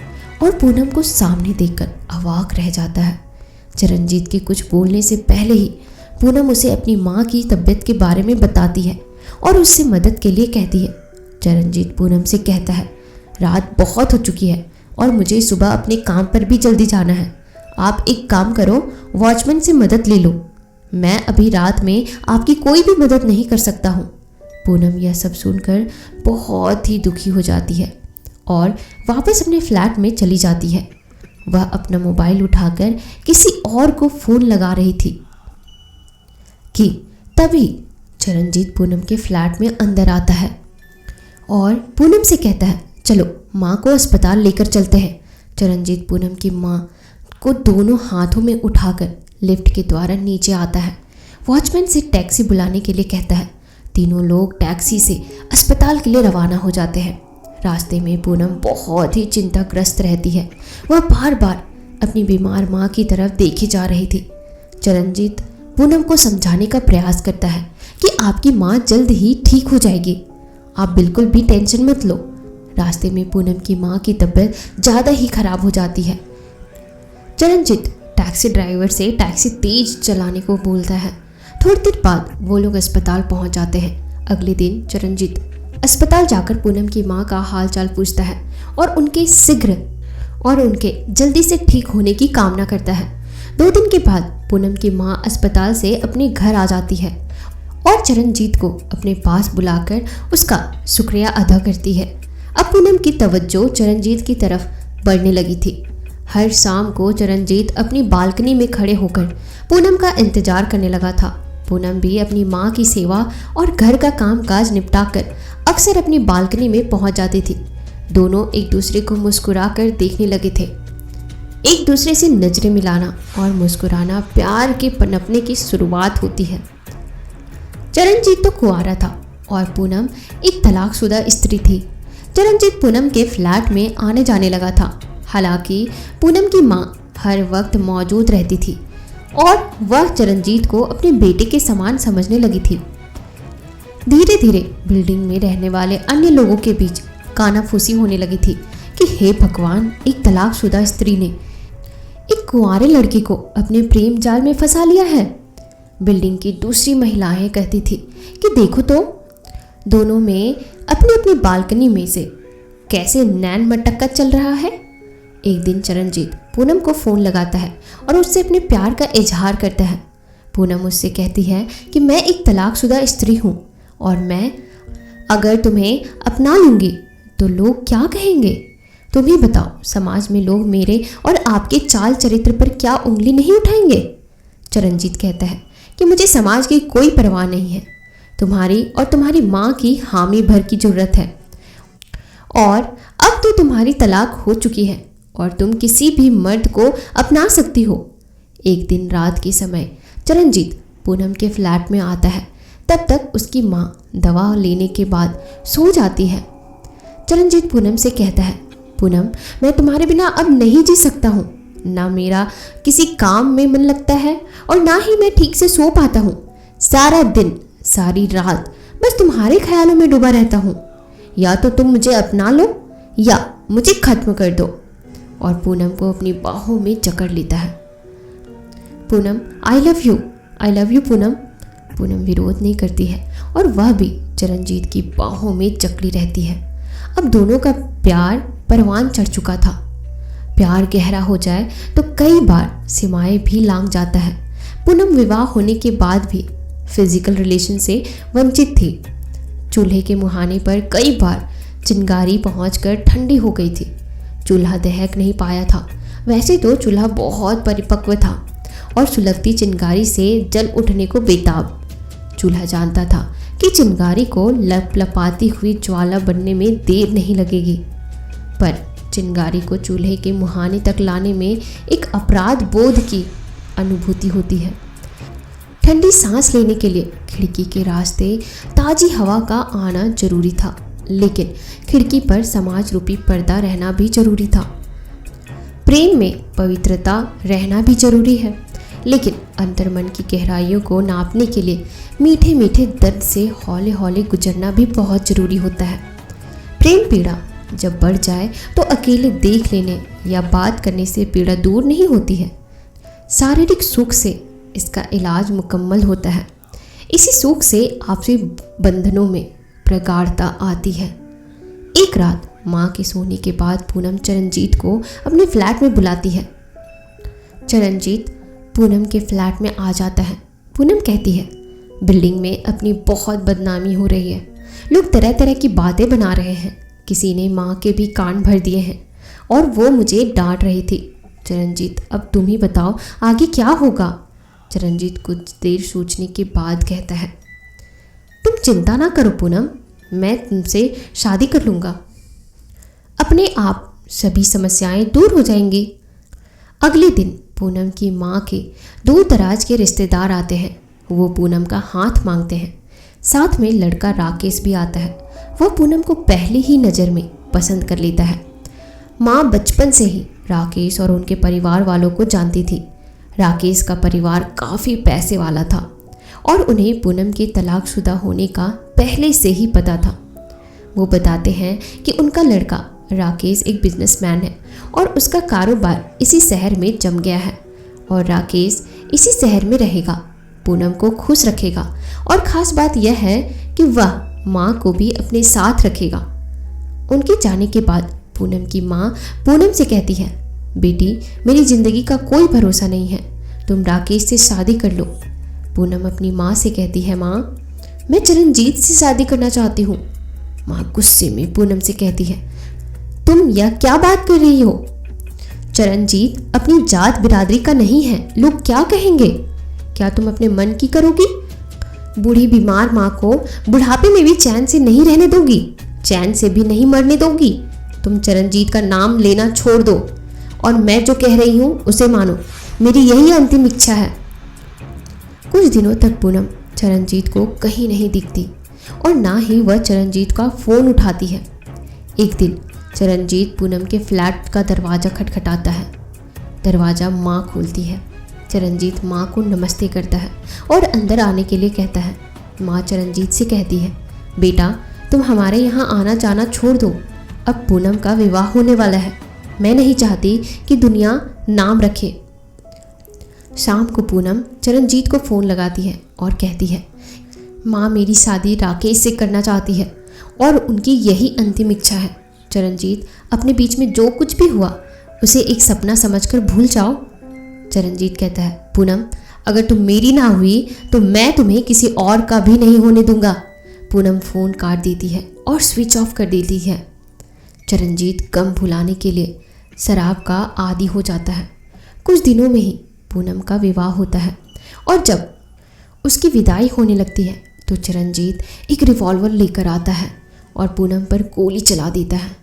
Speaker 1: और पूनम को सामने देखकर अवाक रह जाता है। चरणजीत के कुछ बोलने से पहले ही पूनम उसे अपनी माँ की तबीयत के बारे में बताती है और उससे मदद के लिए कहती है। चरणजीत पूनम से कहता है, रात बहुत हो चुकी है और मुझे सुबह अपने काम पर भी जल्दी जाना है। आप एक काम करो, वॉचमैन से मदद ले लो। मैं अभी रात में आपकी कोई भी मदद नहीं कर सकता हूँ। पूनम यह सब सुनकर बहुत ही दुखी हो जाती है और वापस अपने फ्लैट में चली जाती है। वह अपना मोबाइल उठाकर किसी और को फ़ोन लगा रही थी कि तभी चरणजीत पूनम के फ्लैट में अंदर आता है और पूनम से कहता है, चलो माँ को अस्पताल लेकर चलते हैं। चरणजीत पूनम की माँ को दोनों हाथों में उठाकर लिफ्ट के द्वारा नीचे आता है। वॉचमैन से टैक्सी बुलाने के लिए कहता है। तीनों लोग टैक्सी से अस्पताल के लिए रवाना हो जाते हैं। रास्ते में पूनम बहुत ही चिंताग्रस्त रहती है। वह बार बार अपनी बीमार माँ की तरफ देखी जा रही थी। चरणजीत पूनम को समझाने का प्रयास करता है कि आपकी माँ जल्द ही ठीक हो जाएगी, आप बिल्कुल भी टेंशन मत लो। रास्ते में पूनम की माँ की तबीयत ज़्यादा ही खराब हो जाती है। चरणजीत टैक्सी ड्राइवर से टैक्सी तेज चलाने को बोलता है। थोड़ी देर बाद वो लोग अस्पताल पहुंच जाते हैं। अगले दिन चरणजीत अस्पताल जाकर पूनम की माँ का हालचाल पूछता है और उनके जल्दी से ठीक होने की कामना करता है। 2 दिन के बाद पूनम की माँ अस्पताल से अपने घर आ जाती है और चरणजीत को अपने पास बुलाकर उसका शुक्रिया अदा करती है। अब पूनम की तवज्जो चरणजीत की तरफ बढ़ने लगी थी। हर शाम को चरणजीत अपनी बालकनी में खड़े होकर पूनम का इंतजार करने लगा था। पूनम भी अपनी माँ की सेवा और घर का कामकाज निपटाकर अक्सर अपनी बालकनी में पहुंच जाती थी। दोनों एक दूसरे को मुस्कुराकर देखने लगे थे। एक दूसरे से नजरें मिलाना और मुस्कुराना प्यार के पनपने की शुरुआत होती है। चरणजीत तो कुंवारा था और पूनम एक तलाकशुदा स्त्री थी। चरणजीत पूनम के फ्लैट में आने जाने लगा था। हालांकि पूनम की माँ हर वक्त मौजूद रहती थी और वह चरणजीत को अपने बेटे के समान समझने लगी थी। धीरे धीरे बिल्डिंग में रहने वाले अन्य लोगों के बीच कानाफूसी होने लगी थी कि हे भगवान, एक तलाकशुदा स्त्री ने एक कुंवारे लड़के को अपने प्रेम जाल में फंसा लिया है। बिल्डिंग की दूसरी महिलाएं कहती थी कि देखो तो दोनों में अपनी अपनी बालकनी में से कैसे नैन मटक्का चल रहा है। एक दिन चरणजीत पूनम को फ़ोन लगाता है और उससे अपने प्यार का इजहार करता है। पूनम उससे कहती है कि मैं एक तलाकशुदा स्त्री हूँ और मैं अगर तुम्हें अपना लूँगी तो लोग क्या कहेंगे। तुम ही बताओ, समाज में लोग मेरे और आपके चाल चरित्र पर क्या उंगली नहीं उठाएंगे। चरणजीत कहता है कि मुझे समाज की कोई परवाह नहीं है, तुम्हारी और तुम्हारी माँ की हामी भर की ज़रूरत है। और अब तो तुम्हारी तलाक हो चुकी है और तुम किसी भी मर्द को अपना सकती हो। एक दिन रात के समय चरणजीत पूनम के फ्लैट में आता है। तब तक उसकी माँ दवा लेने के बाद सो जाती है। चरणजीत पूनम से कहता है, पूनम, मैं तुम्हारे बिना अब नहीं जी सकता हूँ। ना मेरा किसी काम में मन लगता है और ना ही मैं ठीक से सो पाता हूँ। सारा दिन सारी रात बस तुम्हारे ख्यालों में डूबा रहता हूँ। या तो तुम मुझे अपना लो या मुझे खत्म कर दो। और पूनम को अपनी बाहों में जकड़ लेता है। Poonam, I love you Poonam. Poonam विरोध नहीं करती है और वह भी चरणजीत की बाहों में जकड़ी रहती है। अब दोनों का प्यार परवान चढ़ चुका था। प्यार गहरा हो जाए तो कई बार सीमाएं भी लांघ जाता है। पूनम विवाह होने के बाद भी फिजिकल रिलेशन से वंचित थी। चूल्हे के मुहाने पर कई बार चिंगारी पहुंचकर ठंडी हो गई थी। चूल्हा दहक नहीं पाया था। वैसे तो चूल्हा बहुत परिपक्व था और सुलगती चिंगारी से जल उठने को बेताब। चूल्हा जानता था कि चिंगारी को लपलपाती हुई ज्वाला बनने में देर नहीं लगेगी, पर चिंगारी को चूल्हे के मुहाने तक लाने में एक अपराध बोध की अनुभूति होती है। ठंडी सांस लेने के लिए खिड़की के रास्ते ताज़ी हवा का आना जरूरी था, लेकिन खिड़की पर समाज रूपी पर्दा रहना भी जरूरी था। प्रेम में पवित्रता रहना भी जरूरी है, लेकिन अंतर्मन की गहराइयों को नापने के लिए मीठे मीठे दर्द से हौले हौले गुजरना भी बहुत ज़रूरी होता है। प्रेम पीड़ा जब बढ़ जाए तो अकेले देख लेने या बात करने से पीड़ा दूर नहीं होती है। शारीरिक सुख से इसका इलाज मुकम्मल होता है। इसी सुख से आपसी बंधनों में प्रगाढ़ता आती है। एक रात माँ के सोने के बाद पूनम चरणजीत को अपने फ्लैट में बुलाती है। चरणजीत पूनम के फ्लैट में आ जाता है। पूनम कहती है, बिल्डिंग में अपनी बहुत बदनामी हो रही है। लोग तरह तरह की बातें बना रहे हैं। किसी ने माँ के भी कान भर दिए हैं और वो मुझे डांट रही थी। चरणजीत, अब तुम ही बताओ आगे क्या होगा। चरणजीत कुछ देर सोचने के बाद कहता है, तुम चिंता ना करो पूनम, मैं तुमसे शादी कर लूँगा। अपने आप सभी समस्याएं दूर हो जाएंगी। अगले दिन पूनम की माँ के दूर दराज के रिश्तेदार आते हैं। वो पूनम का हाथ मांगते हैं। साथ में लड़का राकेश भी आता है। वह पूनम को पहले ही नज़र में पसंद कर लेता है। माँ बचपन से ही राकेश और उनके परिवार वालों को जानती थी। राकेश का परिवार काफ़ी पैसे वाला था और उन्हें पूनम के तलाकशुदा होने का पहले से ही पता था। वो बताते हैं कि उनका लड़का राकेश एक बिजनेसमैन है और उसका कारोबार इसी शहर में जम गया है और राकेश इसी शहर में रहेगा, पूनम को खुश रखेगा और ख़ास बात यह है कि वह माँ को भी अपने साथ रखेगा। उनके जाने के बाद पूनम की माँ पूनम से कहती है, बेटी मेरी ज़िंदगी का कोई भरोसा नहीं है, तुम राकेश से शादी कर लो। पूनम अपनी माँ से कहती है, माँ मैं चरणजीत से शादी करना चाहती हूँ। माँ गुस्से में पूनम से कहती है, तुम यह क्या बात कर रही हो? चरणजीत अपनी जात बिरादरी का नहीं है, लोग क्या कहेंगे? क्या तुम अपने मन की करोगी? बूढ़ी बीमार माँ को बुढ़ापे में भी चैन से नहीं रहने दोगी, चैन से भी नहीं मरने दोगी। तुम चरणजीत का नाम लेना छोड़ दो और मैं जो कह रही हूँ उसे मानो, मेरी यही अंतिम इच्छा है। कुछ दिनों तक पूनम चरणजीत को कहीं नहीं दिखती और ना ही वह चरणजीत का फ़ोन उठाती है। एक दिन चरणजीत पूनम के फ्लैट का दरवाज़ा खटखटाता है। दरवाज़ा माँ खोलती है। चरणजीत माँ को नमस्ते करता है और अंदर आने के लिए कहता है। माँ चरणजीत से कहती है, बेटा तुम हमारे यहाँ आना जाना छोड़ दो, अब पूनम का विवाह होने वाला है, मैं नहीं चाहती कि दुनिया नाम रखे। शाम को पूनम चरणजीत को फ़ोन लगाती है और कहती है, माँ मेरी शादी राकेश से करना चाहती है और उनकी यही अंतिम इच्छा है। चरणजीत अपने बीच में जो कुछ भी हुआ उसे एक सपना समझकर भूल जाओ। चरणजीत कहता है, पूनम अगर तुम मेरी ना हुई तो मैं तुम्हें किसी और का भी नहीं होने दूंगा। पूनम फ़ोन काट देती है और स्विच ऑफ कर देती है। चरणजीत गम भुलाने के लिए शराब का आदी हो जाता है। कुछ दिनों में ही पूनम का विवाह होता है और जब उसकी विदाई होने लगती है तो चरणजीत एक रिवॉल्वर लेकर आता है और पूनम पर गोली चला देता है।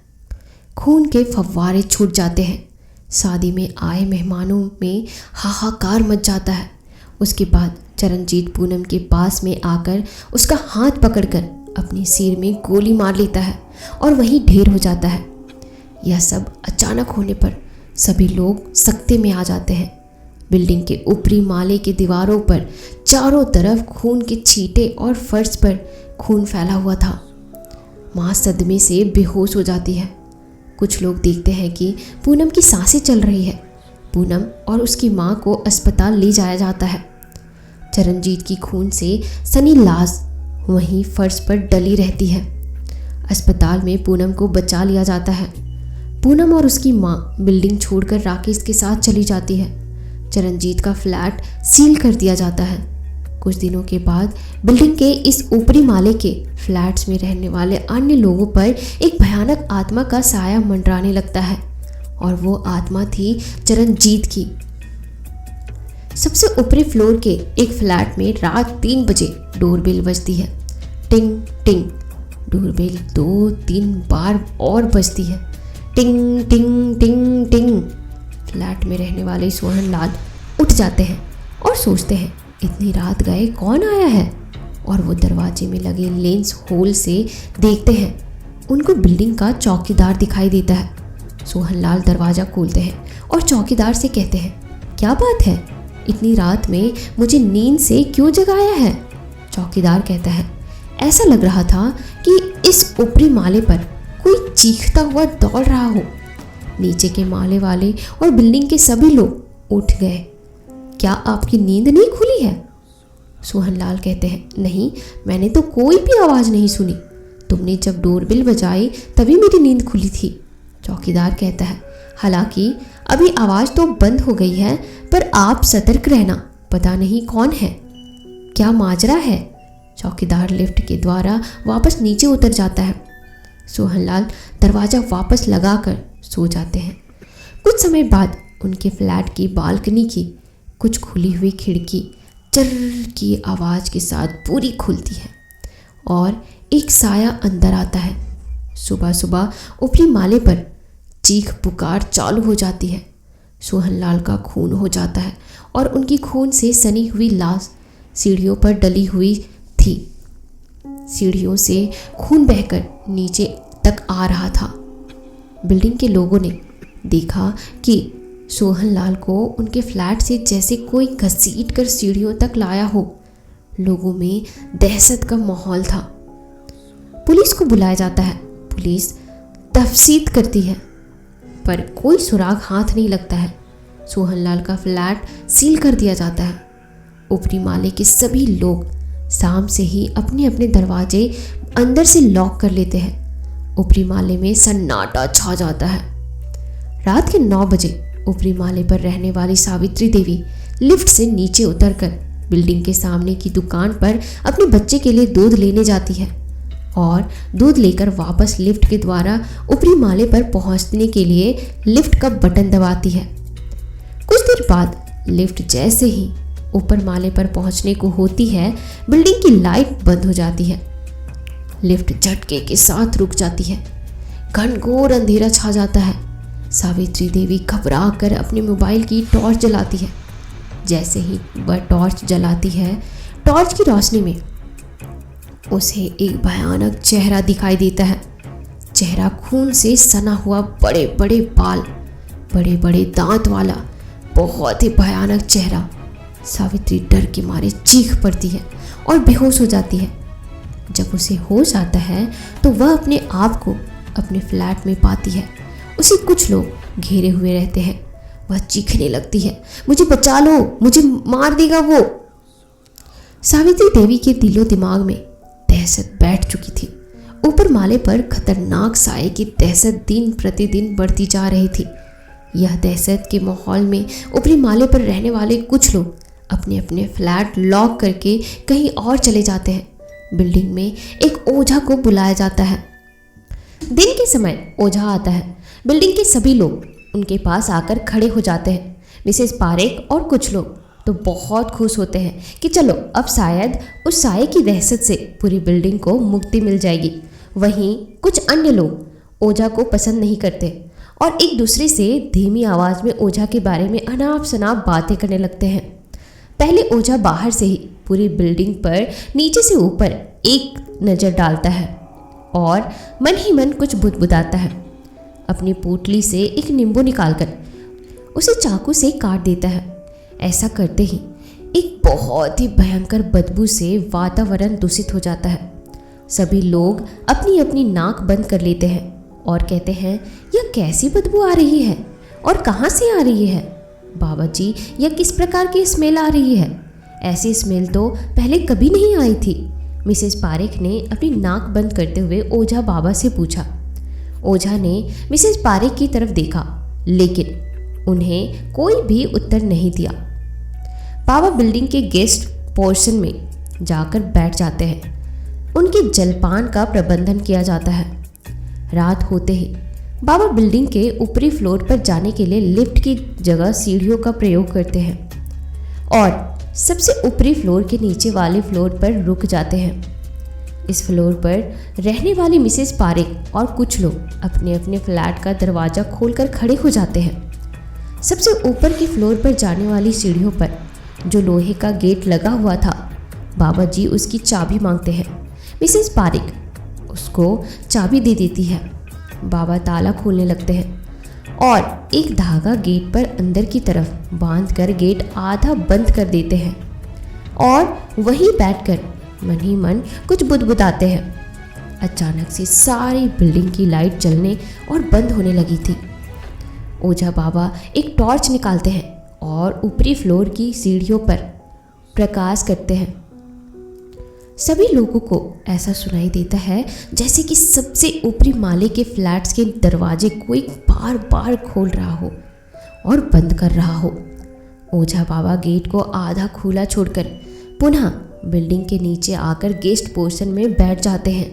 Speaker 1: खून के फव्वारे छूट जाते हैं। शादी में आए मेहमानों में हाहाकार मच जाता है। उसके बाद चरणजीत पूनम के पास में आकर उसका हाथ पकड़कर अपने सिर में गोली मार लेता है और वहीं ढेर हो जाता है। यह सब अचानक होने पर सभी लोग सकते में आ जाते हैं। बिल्डिंग के ऊपरी माले की दीवारों पर चारों तरफ खून के छींटे और फर्श पर खून फैला हुआ था। माँ सदमे से बेहोश हो जाती है। कुछ लोग देखते हैं कि पूनम की सांसें चल रही है। पूनम और उसकी माँ को अस्पताल ले जाया जाता है। चरणजीत की खून से सनी लाश वहीं फर्श पर डली रहती है। अस्पताल में पूनम को बचा लिया जाता है। पूनम और उसकी माँ बिल्डिंग छोड़कर राकेश के साथ चली जाती है। चरणजीत का फ्लैट सील कर दिया जाता है। कुछ दिनों के बाद बिल्डिंग के इस ऊपरी माले के फ्लैट्स में रहने वाले अन्य लोगों पर एक भयानक आत्मा का साया मंडराने लगता है और वो आत्मा थी चरणजीत की। सबसे ऊपरी फ्लोर के एक फ्लैट में रात 3 बजे डोरबेल बजती है। टिंग टिंग। डोरबेल 2-3 बार और बजती है। टिंग टिंग टिंग टिंग। फ्लैट में रहने वाले सोहन लाल उठ जाते हैं और सोचते हैं, इतनी रात गए कौन आया है? और वो दरवाजे में लगे लेंस होल से देखते हैं। उनको बिल्डिंग का चौकीदार दिखाई देता है। सोहन लाल दरवाज़ा खोलते हैं और चौकीदार से कहते हैं, क्या बात है, इतनी रात में मुझे नींद से क्यों जगाया है? चौकीदार कहता है, ऐसा लग रहा था कि इस ऊपरी माले पर कोई चीखता हुआ दौड़ रहा हो। नीचे के माले वाले और बिल्डिंग के सभी लोग उठ गए। क्या आपकी नींद नहीं खुली है? सोहनलाल कहते हैं, नहीं, मैंने तो कोई भी आवाज़ नहीं सुनी। तुमने जब डोरबेल बजाई तभी मेरी नींद खुली थी। चौकीदार कहता है, हालांकि अभी आवाज़ तो बंद हो गई है, पर आप सतर्क रहना, पता नहीं कौन है। क्या माजरा है? चौकीदार लिफ्ट के द्वारा वापस नीचे उतर जाता है। सोहनलाल दरवाज़ा वापस लगाकर सो जाते हैं। कुछ समय बाद उनके फ्लैट की बालकनी की कुछ खुली हुई खिड़की चर्र की आवाज़ के साथ पूरी खुलती है और एक साया अंदर आता है। सुबह सुबह ऊपरी माले पर चीख पुकार चालू हो जाती है। सोहनलाल का खून हो जाता है और उनकी खून से सनी हुई लाश सीढ़ियों पर डली हुई थी। सीढ़ियों से खून बहकर नीचे तक आ रहा था। बिल्डिंग के लोगों ने देखा कि सोहनलाल को उनके फ्लैट से जैसे कोई घसीट कर सीढ़ियों तक लाया हो। लोगों में दहशत का माहौल था। पुलिस को बुलाया जाता है। पुलिस तफ्तीश करती है पर कोई सुराग हाथ नहीं लगता है। सोहनलाल का फ्लैट सील कर दिया जाता है। ऊपरी माले के सभी लोग शाम से ही अपने अपने दरवाजे अंदर से लॉक कर लेते हैं। ऊपरी माले में सन्नाटा छा जाता है। रात के 9 बजे ऊपरी माले पर रहने वाली सावित्री देवी लिफ्ट से नीचे उतरकर बिल्डिंग के सामने की दुकान पर अपने बच्चे के लिए दूध लेने जाती है और दूध लेकर वापस लिफ्ट के द्वारा ऊपरी माले पर पहुंचने के लिए लिफ्ट का बटन दबाती है। कुछ देर बाद लिफ्ट जैसे ही ऊपर माले पर पहुंचने को होती है, बिल्डिंग की लाइट बंद हो जाती है। लिफ्ट झटके के साथ रुक जाती है। घनघोर अंधेरा छा जाता है। सावित्री देवी घबरा कर अपने मोबाइल की टॉर्च जलाती है। जैसे ही वह टॉर्च जलाती है, टॉर्च की रोशनी में उसे एक भयानक चेहरा दिखाई देता है। चेहरा खून से सना हुआ, बड़े बड़े बाल, बड़े बड़े दांत वाला, बहुत ही भयानक चेहरा। सावित्री डर के मारे चीख पड़ती है और बेहोश हो जाती है। जब उसे होश आता है तो वह अपने आप को अपने फ्लैट में पाती है। उसे कुछ लोग घेरे हुए रहते हैं। वह चीखने लगती है, मुझे बचा लो, मुझे मार देगा वो। सावित्री देवी के दिलो दिमाग में दहशत बैठ चुकी थी। ऊपर माले पर खतरनाक साए की दहशत दिन प्रतिदिन बढ़ती जा रही थी। यह दहशत के माहौल में ऊपरी माले पर रहने वाले कुछ लोग अपने अपने फ्लैट लॉक करके कहीं और चले जाते हैं। बिल्डिंग में एक ओझा को बुलाया जाता है। दिन के समय ओझा आता है। बिल्डिंग के सभी लोग उनके पास आकर खड़े हो जाते हैं। मिसेस पारेख और कुछ लोग तो बहुत खुश होते हैं कि चलो अब शायद उस साए की दहशत से पूरी बिल्डिंग को मुक्ति मिल जाएगी। वहीं कुछ अन्य लोग ओझा को पसंद नहीं करते और एक दूसरे से धीमी आवाज़ में ओझा के बारे में अनाप शनाप बातें करने लगते हैं। पहले ओझा बाहर से ही पूरी बिल्डिंग पर नीचे से ऊपर एक नज़र डालता है और मन ही मन कुछ बुदबुदाता है। अपनी पोटली से एक नींबू निकालकर उसे चाकू से काट देता है। ऐसा करते ही एक बहुत ही भयंकर बदबू से वातावरण दूषित हो जाता है। सभी लोग अपनी अपनी नाक बंद कर लेते हैं और कहते हैं, यह कैसी बदबू आ रही है और कहाँ से आ रही है? बाबा जी, यह किस प्रकार की स्मेल आ रही है? ऐसी स्मेल तो पहले कभी नहीं आई थी। मिसेस पारेख ने अपनी नाक बंद करते हुए ओझा बाबा से पूछा। ओझा ने मिसेस पारेख की तरफ देखा, लेकिन उन्हें कोई भी उत्तर नहीं दिया। बाबा बिल्डिंग के गेस्ट पोर्शन में जाकर बैठ जाते हैं। उनके जलपान का प्रबंधन किया जाता है। रात होते ही बाबा बिल्डिंग के ऊपरी फ्लोर पर जाने के लिए लिफ्ट की जगह सीढ़ियों का प्रयोग करते हैं और सबसे ऊपरी फ्लोर के नीचे वाले फ्लोर पर रुक जाते हैं। इस फ्लोर पर रहने वाली मिसेस पारेख और कुछ लोग अपने अपने फ्लैट का दरवाज़ा खोलकर खड़े हो जाते हैं। सबसे ऊपर की फ्लोर पर जाने वाली सीढ़ियों पर जो लोहे का गेट लगा हुआ था, बाबा जी उसकी चाबी मांगते हैं। मिसेस पारेख उसको चाबी दे देती है। बाबा ताला खोलने लगते हैं और एक धागा गेट पर अंदर की तरफ बांधकर गेट आधा बंद कर देते हैं और वहीं बैठकर मन ही मन कुछ बुदबुदाते हैं। अचानक से सारी बिल्डिंग की लाइट जलने और बंद होने लगी थी। ओझा बाबा एक टॉर्च निकालते हैं और ऊपरी फ्लोर की सीढ़ियों पर प्रकाश करते हैं। सभी लोगों को ऐसा सुनाई देता है जैसे कि सबसे ऊपरी माले के फ्लैट्स के दरवाजे कोई बार बार खोल रहा हो और बंद कर रहा हो। ओझा बाबा गेट को आधा खुला छोड़कर पुनः बिल्डिंग के नीचे आकर गेस्ट पोर्शन में बैठ जाते हैं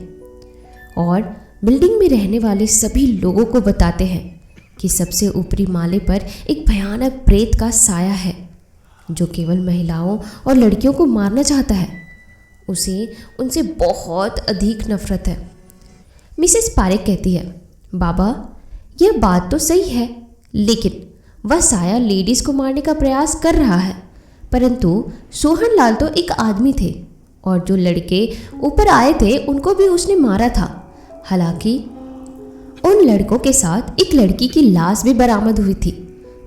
Speaker 1: और बिल्डिंग में रहने वाले सभी लोगों को बताते हैं कि सबसे ऊपरी माले पर एक भयानक प्रेत का साया है जो केवल महिलाओं और लड़कियों को मारना चाहता है। उसे उनसे बहुत अधिक नफरत है। मिसेस पारेख कहती है, बाबा यह बात तो सही है, लेकिन वह साया लेडीज को मारने का प्रयास कर रहा है, परंतु सोहनलाल तो एक आदमी थे और जो लड़के ऊपर आए थे उनको भी उसने मारा था। हालांकि उन लड़कों के साथ एक लड़की की लाश भी बरामद हुई थी।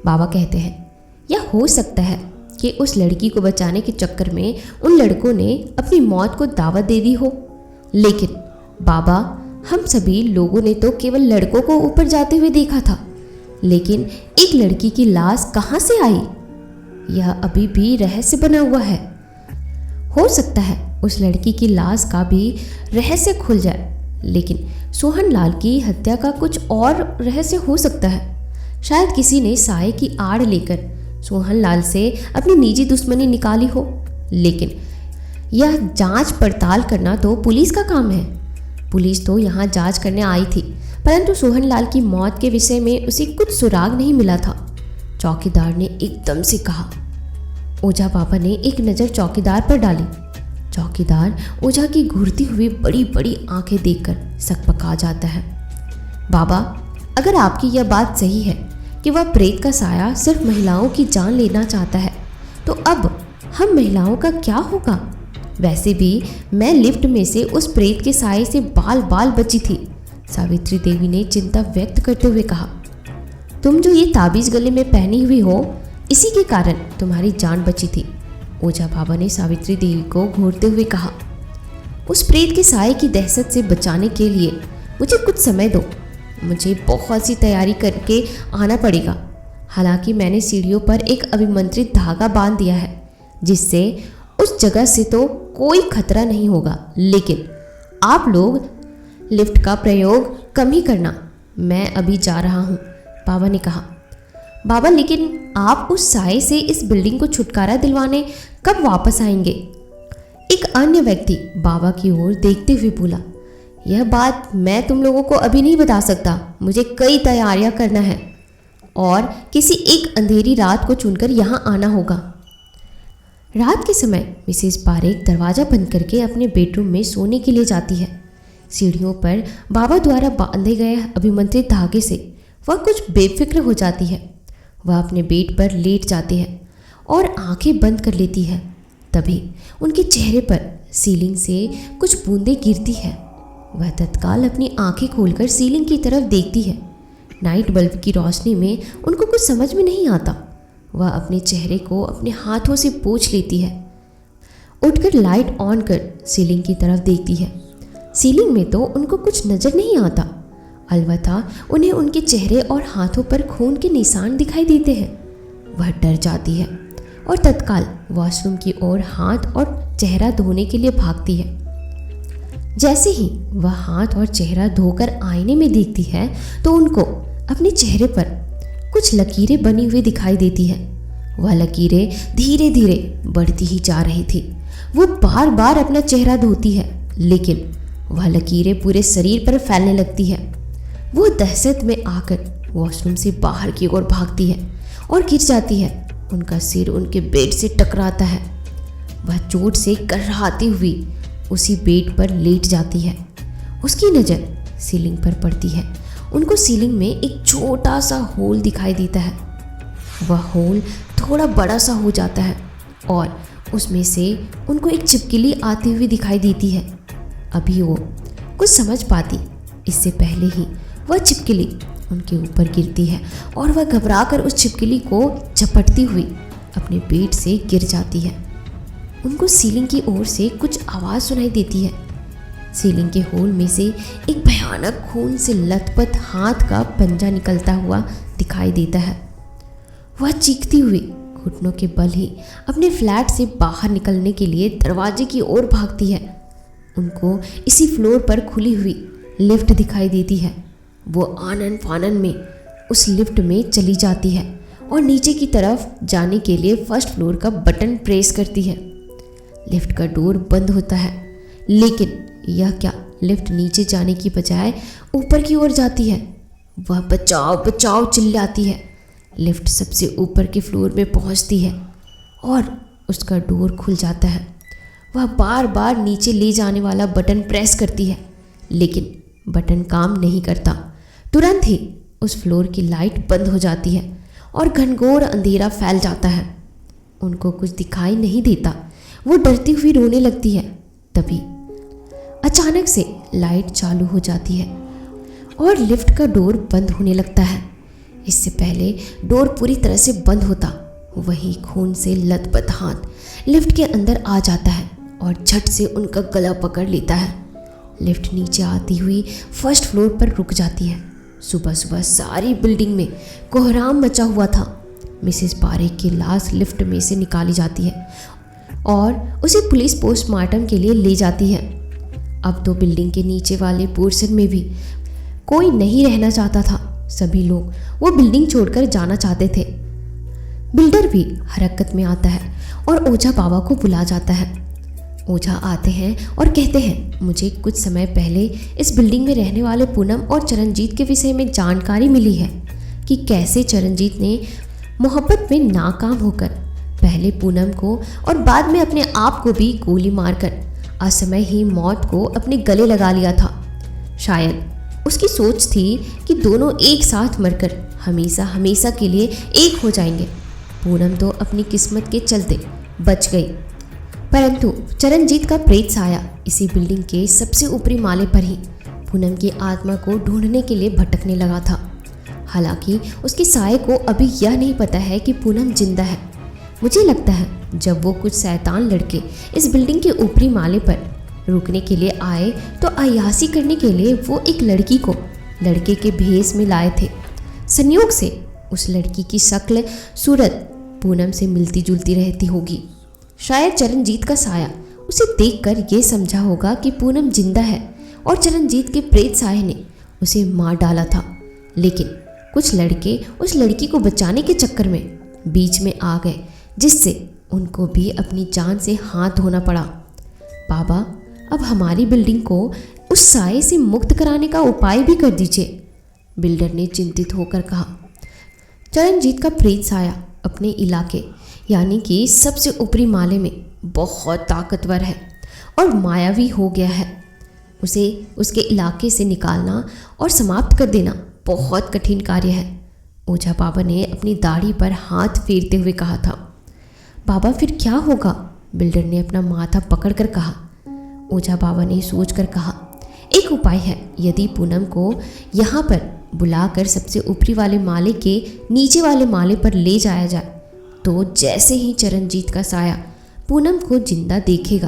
Speaker 1: बाबा कहते हैं यह हो सकता है कि उस लड़की को बचाने के चक्कर में उन लड़कों ने अपनी मौत को दावत दे दी हो। लेकिन बाबा, हम सभी लोगों ने तो केवल लड़कों को ऊपर जाते हुए देखा था, लेकिन एक लड़की की लाश कहाँ से आई, यह अभी भी रहस्य बना हुआ है। हो सकता है उस लड़की की लाश का भी रहस्य खुल जाए, लेकिन सोहनलाल की हत्या का कुछ और रहस्य हो सकता है। शायद किसी ने साये की आड़ लेकर सोहनलाल से अपनी निजी दुश्मनी निकाली हो, लेकिन यह जांच पड़ताल करना तो पुलिस का काम है। पुलिस तो यहाँ जांच करने आई थी, परंतु सोहनलाल की मौत के विषय में उसे कुछ सुराग नहीं मिला था। चौकीदार ने एकदम से कहा। ओझा बाबा ने एक नज़र चौकीदार पर डाली। चौकीदार ओझा की घूरती हुई बड़ी बड़ी आंखें देखकर सकपका जाता है। बाबा, अगर आपकी यह बात सही है कि वह प्रेत का साया सिर्फ महिलाओं की जान लेना चाहता है, तो अब हम महिलाओं का क्या होगा? वैसे भी मैं लिफ्ट में से उस प्रेत के साये से बाल बाल बची थी, सावित्री देवी ने चिंता व्यक्त करते हुए कहा। तुम जो ये ताबीज़ गले में पहनी हुई हो, इसी के कारण तुम्हारी जान बची थी, ओझा बाबा ने सावित्री देवी को घूरते हुए कहा। उस प्रेत के साये की दहशत से बचाने के लिए मुझे कुछ समय दो। मुझे बहुत सी तैयारी करके आना पड़ेगा। हालांकि मैंने सीढ़ियों पर एक अभिमंत्रित धागा बांध दिया है, जिससे उस जगह से तो कोई खतरा नहीं होगा, लेकिन आप लोग लिफ्ट का प्रयोग कम ही करना। मैं अभी जा रहा हूँ, बाबा ने कहा। बाबा, लेकिन आप उस साये से इस बिल्डिंग को छुटकारा दिलवाने कब वापस आएंगे? एक अन्य व्यक्ति बाबा की ओर देखते हुए बोला। यह बात मैं तुम लोगों को अभी नहीं बता सकता। मुझे कई तैयारियां करना है और किसी एक अंधेरी रात को चुनकर यहाँ आना होगा। रात के समय मिसेस पारेख दरवाज़ा बंद करके अपने बेडरूम में सोने के लिए जाती है। सीढ़ियों पर बाबा द्वारा बांधे गए अभिमंत्रित धागे से वह कुछ बेफिक्र हो जाती है। वह अपने बेड पर लेट जाती है और आंखें बंद कर लेती है। तभी उनके चेहरे पर सीलिंग से कुछ बूंदें गिरती है। वह तत्काल अपनी आंखें खोलकर सीलिंग की तरफ देखती है। नाइट बल्ब की रोशनी में उनको कुछ समझ में नहीं आता। वह अपने चेहरे को अपने हाथों से पोंछ लेती है। उठकर लाइट ऑन कर सीलिंग की तरफ देखती है। सीलिंग में तो उनको कुछ नज़र नहीं आता, अलबत्ता उन्हें उनके चेहरे और हाथों पर खून के निशान दिखाई देते हैं। वह डर जाती है और तत्काल वॉशरूम की ओर हाथ और चेहरा धोने के लिए भागती है। जैसे ही वह हाथ और चेहरा धोकर आईने में देखती है तो उनको अपने चेहरे पर कुछ लकीरें बनी हुई दिखाई देती है। वह लकीरें धीरे धीरे बढ़ती ही जा रही थी। वो बार बार अपना चेहरा धोती है, लेकिन वह लकीरें पूरे शरीर पर फैलने लगती है। वो दहशत में आकर वॉशरूम से बाहर की ओर भागती है और गिर जाती है। उनका सिर उनके बेड से टकराता है। वह चोट से कर्राती हुई उसी बेड पर लेट जाती है। उसकी नज़र सीलिंग पर पड़ती है। उनको सीलिंग में एक छोटा सा होल दिखाई देता है। वह होल थोड़ा बड़ा सा हो जाता है और उसमें से उनको एक छिपकली आती हुई दिखाई देती है। अभी वो कुछ समझ पाती, इससे पहले ही वह छिपकली उनके ऊपर गिरती है और वह घबराकर उस छिपकली को झपटती हुई अपने बेड से गिर जाती है। उनको सीलिंग की ओर से कुछ आवाज़ सुनाई देती है। सीलिंग के होल में से एक भयानक खून से लथपथ हाथ का पंजा निकलता हुआ दिखाई देता है। वह चीखती हुई घुटनों के बल ही अपने फ्लैट से बाहर निकलने के लिए दरवाजे की ओर भागती है। उनको इसी फ्लोर पर खुली हुई लिफ्ट दिखाई देती है। वो आनन फानन में उस लिफ्ट में चली जाती है और नीचे की तरफ जाने के लिए फर्स्ट फ्लोर का बटन प्रेस करती है। लिफ्ट का डोर बंद होता है, लेकिन यह क्या, लिफ्ट नीचे जाने की बजाय ऊपर की ओर जाती है। वह बचाओ बचाओ चिल्लाती है। लिफ्ट सबसे ऊपर के फ्लोर में पहुंचती है और उसका डोर खुल जाता है। वह बार बार नीचे ले जाने वाला बटन प्रेस करती है, लेकिन बटन काम नहीं करता। तुरंत ही उस फ्लोर की लाइट बंद हो जाती है और घनघोर अंधेरा फैल जाता है। उनको कुछ दिखाई नहीं देता। वो डरती हुई रोने लगती है। तभी अचानक से लाइट चालू हो जाती है और लिफ्ट का डोर बंद होने लगता है। इससे पहले डोर पूरी तरह से बंद होता, वही खून से लथपथ हाथ लिफ्ट के अंदर आ जाता है और झट से उनका गला पकड़ लेता है। लिफ्ट नीचे आती हुई फर्स्ट फ्लोर पर रुक जाती है। सुबह सुबह सारी बिल्डिंग में कोहराम मचा हुआ था। मिसेस पारेख की लाश लिफ्ट में से निकाली जाती है और उसे पुलिस पोस्टमार्टम के लिए ले जाती है। अब तो बिल्डिंग के नीचे वाले पोर्शन में भी कोई नहीं रहना चाहता था। सभी लोग वो बिल्डिंग छोड़कर जाना चाहते थे। बिल्डर भी हरकत में आता है और ओझा बाबा को बुला जाता है। ओझा आते हैं और कहते हैं, मुझे कुछ समय पहले इस बिल्डिंग में रहने वाले पूनम और चरणजीत के विषय में जानकारी मिली है कि कैसे चरणजीत ने मोहब्बत में नाकाम होकर पहले पूनम को और बाद में अपने आप को भी गोली मारकर असमय ही मौत को अपने गले लगा लिया था। शायद उसकी सोच थी कि दोनों एक साथ मरकर हमेशा हमेशा के लिए एक हो जाएंगे। पूनम तो अपनी किस्मत के चलते बच गई, परंतु चरणजीत का प्रेत साया इसी बिल्डिंग के सबसे ऊपरी माले पर ही पूनम की आत्मा को ढूंढने के लिए भटकने लगा था। हालांकि उसके साये को अभी यह नहीं पता है कि पूनम जिंदा है। मुझे लगता है जब वो कुछ शैतान लड़के इस बिल्डिंग के ऊपरी माले पर रुकने के लिए आए तो अय्याशी करने के लिए वो एक लड़की को लड़के के भेष में लाए थे। संयोग से उस लड़की की शक्ल सूरत पूनम से मिलती जुलती रहती होगी। शायद चरणजीत का साया उसे देखकर ये समझा होगा कि पूनम जिंदा है और चरणजीत के प्रेत साये ने उसे मार डाला था। लेकिन कुछ लड़के उस लड़की को बचाने के चक्कर में बीच में आ गए, जिससे उनको भी अपनी जान से हाथ धोना पड़ा। बाबा, अब हमारी बिल्डिंग को उस साये से मुक्त कराने का उपाय भी कर दीजिए, बिल्डर ने चिंतित होकर कहा। चरणजीत का प्रेत साया अपने इलाके यानी कि सबसे ऊपरी माले में बहुत ताकतवर है और मायावी हो गया है। उसे उसके इलाके से निकालना और समाप्त कर देना बहुत कठिन कार्य है, ओझा बाबा ने अपनी दाढ़ी पर हाथ फेरते हुए कहा था। बाबा, फिर क्या होगा? बिल्डर ने अपना माथा पकड़कर कहा। ओझा बाबा ने सोचकर कहा, एक उपाय है। यदि पूनम को यहाँ पर बुलाकर सबसे ऊपरी वाले माले के नीचे वाले माले पर ले जाया जाए तो जैसे ही चरणजीत का साया पूनम को जिंदा देखेगा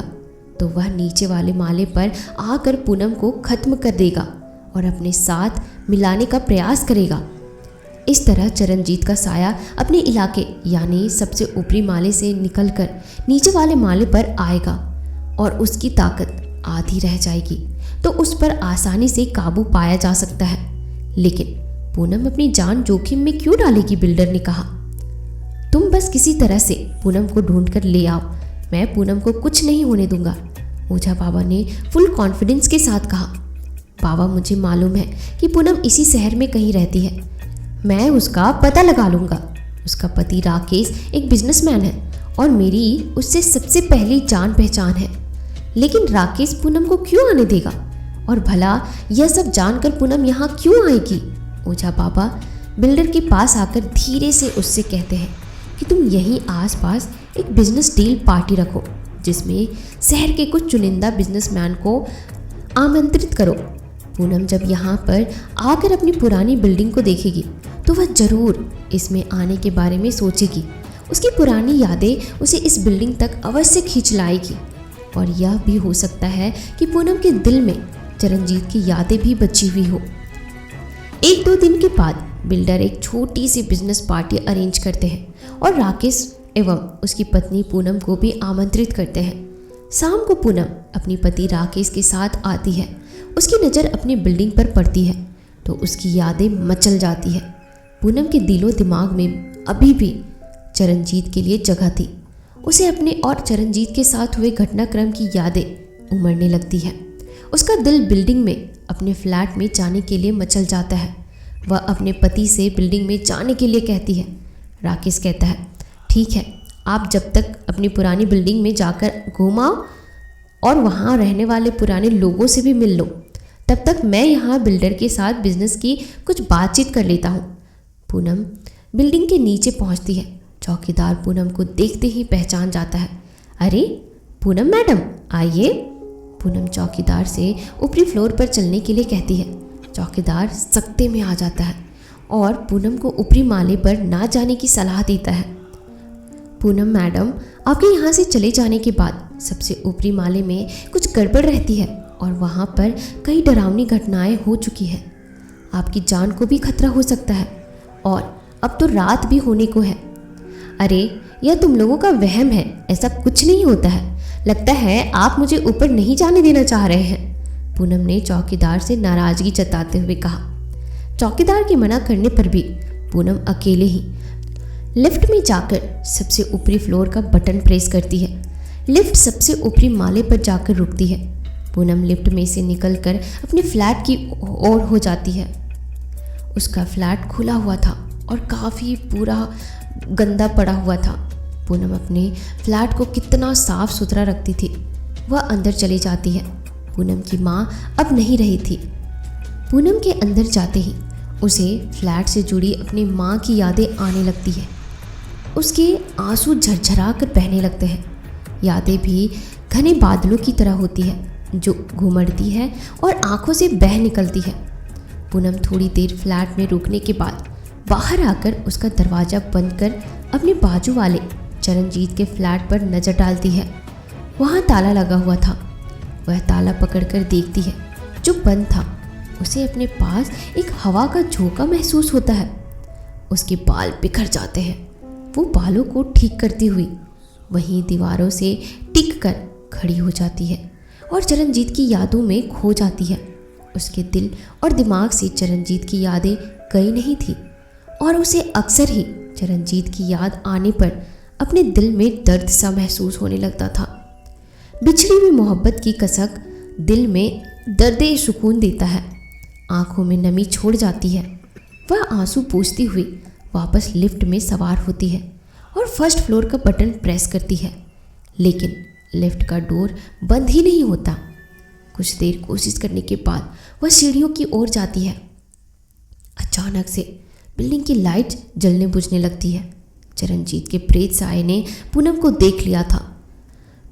Speaker 1: तो वह नीचे वाले माले पर आकर पूनम को खत्म कर देगा और अपने साथ मिलाने का प्रयास करेगा। इस तरह चरणजीत का साया अपने इलाके यानी सबसे ऊपरी माले से निकलकर नीचे वाले माले पर आएगा और उसकी ताकत आधी रह जाएगी तो उस पर आसानी से काबू पाया जा सकता है। लेकिन पूनम अपनी जान जोखिम में क्यों डालेगी? बिल्डर ने कहा। तुम बस किसी तरह से पूनम को ढूंढ कर ले आओ, मैं पूनम को कुछ नहीं होने दूंगा, ओझा बाबा ने फुल कॉन्फिडेंस के साथ कहा। बाबा, मुझे मालूम है कि पूनम इसी शहर में कहीं रहती है, मैं उसका पता लगा लूँगा। उसका पति राकेश एक बिजनेसमैन है और मेरी उससे सबसे पहली जान पहचान है। लेकिन राकेश पूनम को क्यों आने देगा? और भला यह सब जानकर पूनम यहाँ क्यों आएगी? ओझा बाबा बिल्डर के पास आकर धीरे से उससे कहते हैं कि तुम यहीं आसपास एक बिजनेस डील पार्टी रखो जिसमें शहर के कुछ चुनिंदा बिजनेसमैन को आमंत्रित करो। पूनम जब यहाँ पर आकर अपनी पुरानी बिल्डिंग को देखेगी तो वह ज़रूर इसमें आने के बारे में सोचेगी। उसकी पुरानी यादें उसे इस बिल्डिंग तक अवश्य खींच लाएगी और यह भी हो सकता है कि पूनम के दिल में चरणजीत की यादें भी बची हुई हो। 1-2 दिन के बाद बिल्डर एक छोटी सी बिजनेस पार्टी अरेंज करते हैं और राकेश एवं उसकी पत्नी पूनम को भी आमंत्रित करते हैं। शाम को पूनम अपनी पति राकेश के साथ आती है। उसकी नज़र अपनी बिल्डिंग पर पड़ती है तो उसकी यादें मचल जाती है। पूनम के दिलो दिमाग में अभी भी चरणजीत के लिए जगह थी। उसे अपने और चरणजीत के साथ हुए घटनाक्रम की यादें उमड़ने लगती है। उसका दिल बिल्डिंग में अपने फ्लैट में जाने के लिए मचल जाता है। वह अपने पति से बिल्डिंग में जाने के लिए कहती है। राकेश कहता है, ठीक है, आप जब तक अपनी पुरानी बिल्डिंग में जाकर घूमाओ और वहाँ रहने वाले पुराने लोगों से भी मिल लो, तब तक मैं यहाँ बिल्डर के साथ बिजनेस की कुछ बातचीत कर लेता हूँ। पूनम बिल्डिंग के नीचे पहुँचती है। चौकीदार पूनम को देखते ही पहचान जाता है। अरे पूनम मैडम आइए। पूनम चौकीदार से ऊपरी फ्लोर पर चलने के लिए कहती है। चौकीदार सख्ते में आ जाता है और पूनम को ऊपरी माले पर ना जाने की सलाह देता है। पूनम मैडम, आपके यहाँ से चले जाने के बाद सबसे ऊपरी माले में कुछ गड़बड़ रहती है और वहाँ पर कई डरावनी घटनाएं हो चुकी है। आपकी जान को भी खतरा हो सकता है और अब तो रात भी होने को है। अरे यह तुम लोगों का वहम है, ऐसा कुछ नहीं होता है। लगता है आप मुझे ऊपर नहीं जाने देना चाह रहे हैं, पूनम ने चौकीदार से नाराज़गी जताते हुए कहा। चौकीदार के मना करने पर भी पूनम अकेले ही लिफ्ट में जाकर सबसे ऊपरी फ्लोर का बटन प्रेस करती है। लिफ्ट सबसे ऊपरी माले पर जाकर रुकती है। पूनम लिफ्ट में से निकलकर अपने फ्लैट की ओर हो जाती है। उसका फ्लैट खुला हुआ था और काफ़ी पूरा गंदा पड़ा हुआ था। पूनम अपने फ्लैट को कितना साफ सुथरा रखती थी। वह अंदर चली जाती है। पूनम की माँ अब नहीं रही थी। पूनम के अंदर जाते ही उसे फ्लैट से जुड़ी अपनी माँ की यादें आने लगती है। उसके आंसू झरझरा कर बहने लगते हैं। यादें भी घने बादलों की तरह होती है जो घुमड़ती है और आंखों से बह निकलती है। पूनम थोड़ी देर फ्लैट में रुकने के बाद बाहर आकर उसका दरवाज़ा बंद कर अपने बाजू वाले चरणजीत के फ्लैट पर नज़र डालती है। वहाँ ताला लगा हुआ था। वह ताला पकड़कर देखती है जो बंद था। उसे अपने पास एक हवा का झोंका महसूस होता है। उसके बाल बिखर जाते हैं। वो बालों को ठीक करती हुई वहीं दीवारों से टिक कर खड़ी हो जाती है और चरणजीत की यादों में खो जाती है। उसके दिल और दिमाग से चरणजीत की यादें गई नहीं थी और उसे अक्सर ही चरणजीत की याद आने पर अपने दिल में दर्द सा महसूस होने लगता था। बिछड़ी हुई मोहब्बत की कसक दिल में दर्द सुकून देता है। आंखों में नमी छोड़ जाती है। वह आंसू पोंछती हुई वापस लिफ्ट में सवार होती है और फर्स्ट फ्लोर का बटन प्रेस करती है, लेकिन लिफ्ट का डोर बंद ही नहीं होता। कुछ देर कोशिश करने के बाद वह सीढ़ियों की ओर जाती है। अचानक से बिल्डिंग की लाइट जलने बुझने लगती है। चरणजीत के प्रेत साये ने पूनम को देख लिया था।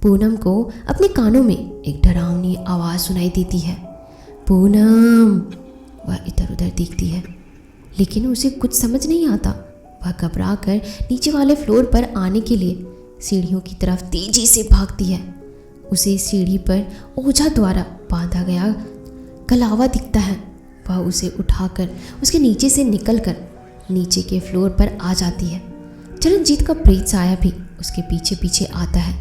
Speaker 1: पूनम को अपने कानों में एक डरावनी आवाज़ सुनाई देती है, पूनम। वह इधर उधर देखती है, लेकिन उसे कुछ समझ नहीं आता। वह घबरा कर नीचे वाले फ्लोर पर आने के लिए सीढ़ियों की तरफ तेजी से भागती है। उसे सीढ़ी पर ओझा द्वारा बांधा गया कलावा दिखता है। वह उसे उठाकर उसके नीचे से निकलकर नीचे के फ्लोर पर आ जाती है। चरणजीत का प्रेत साया भी उसके पीछे पीछे आता है,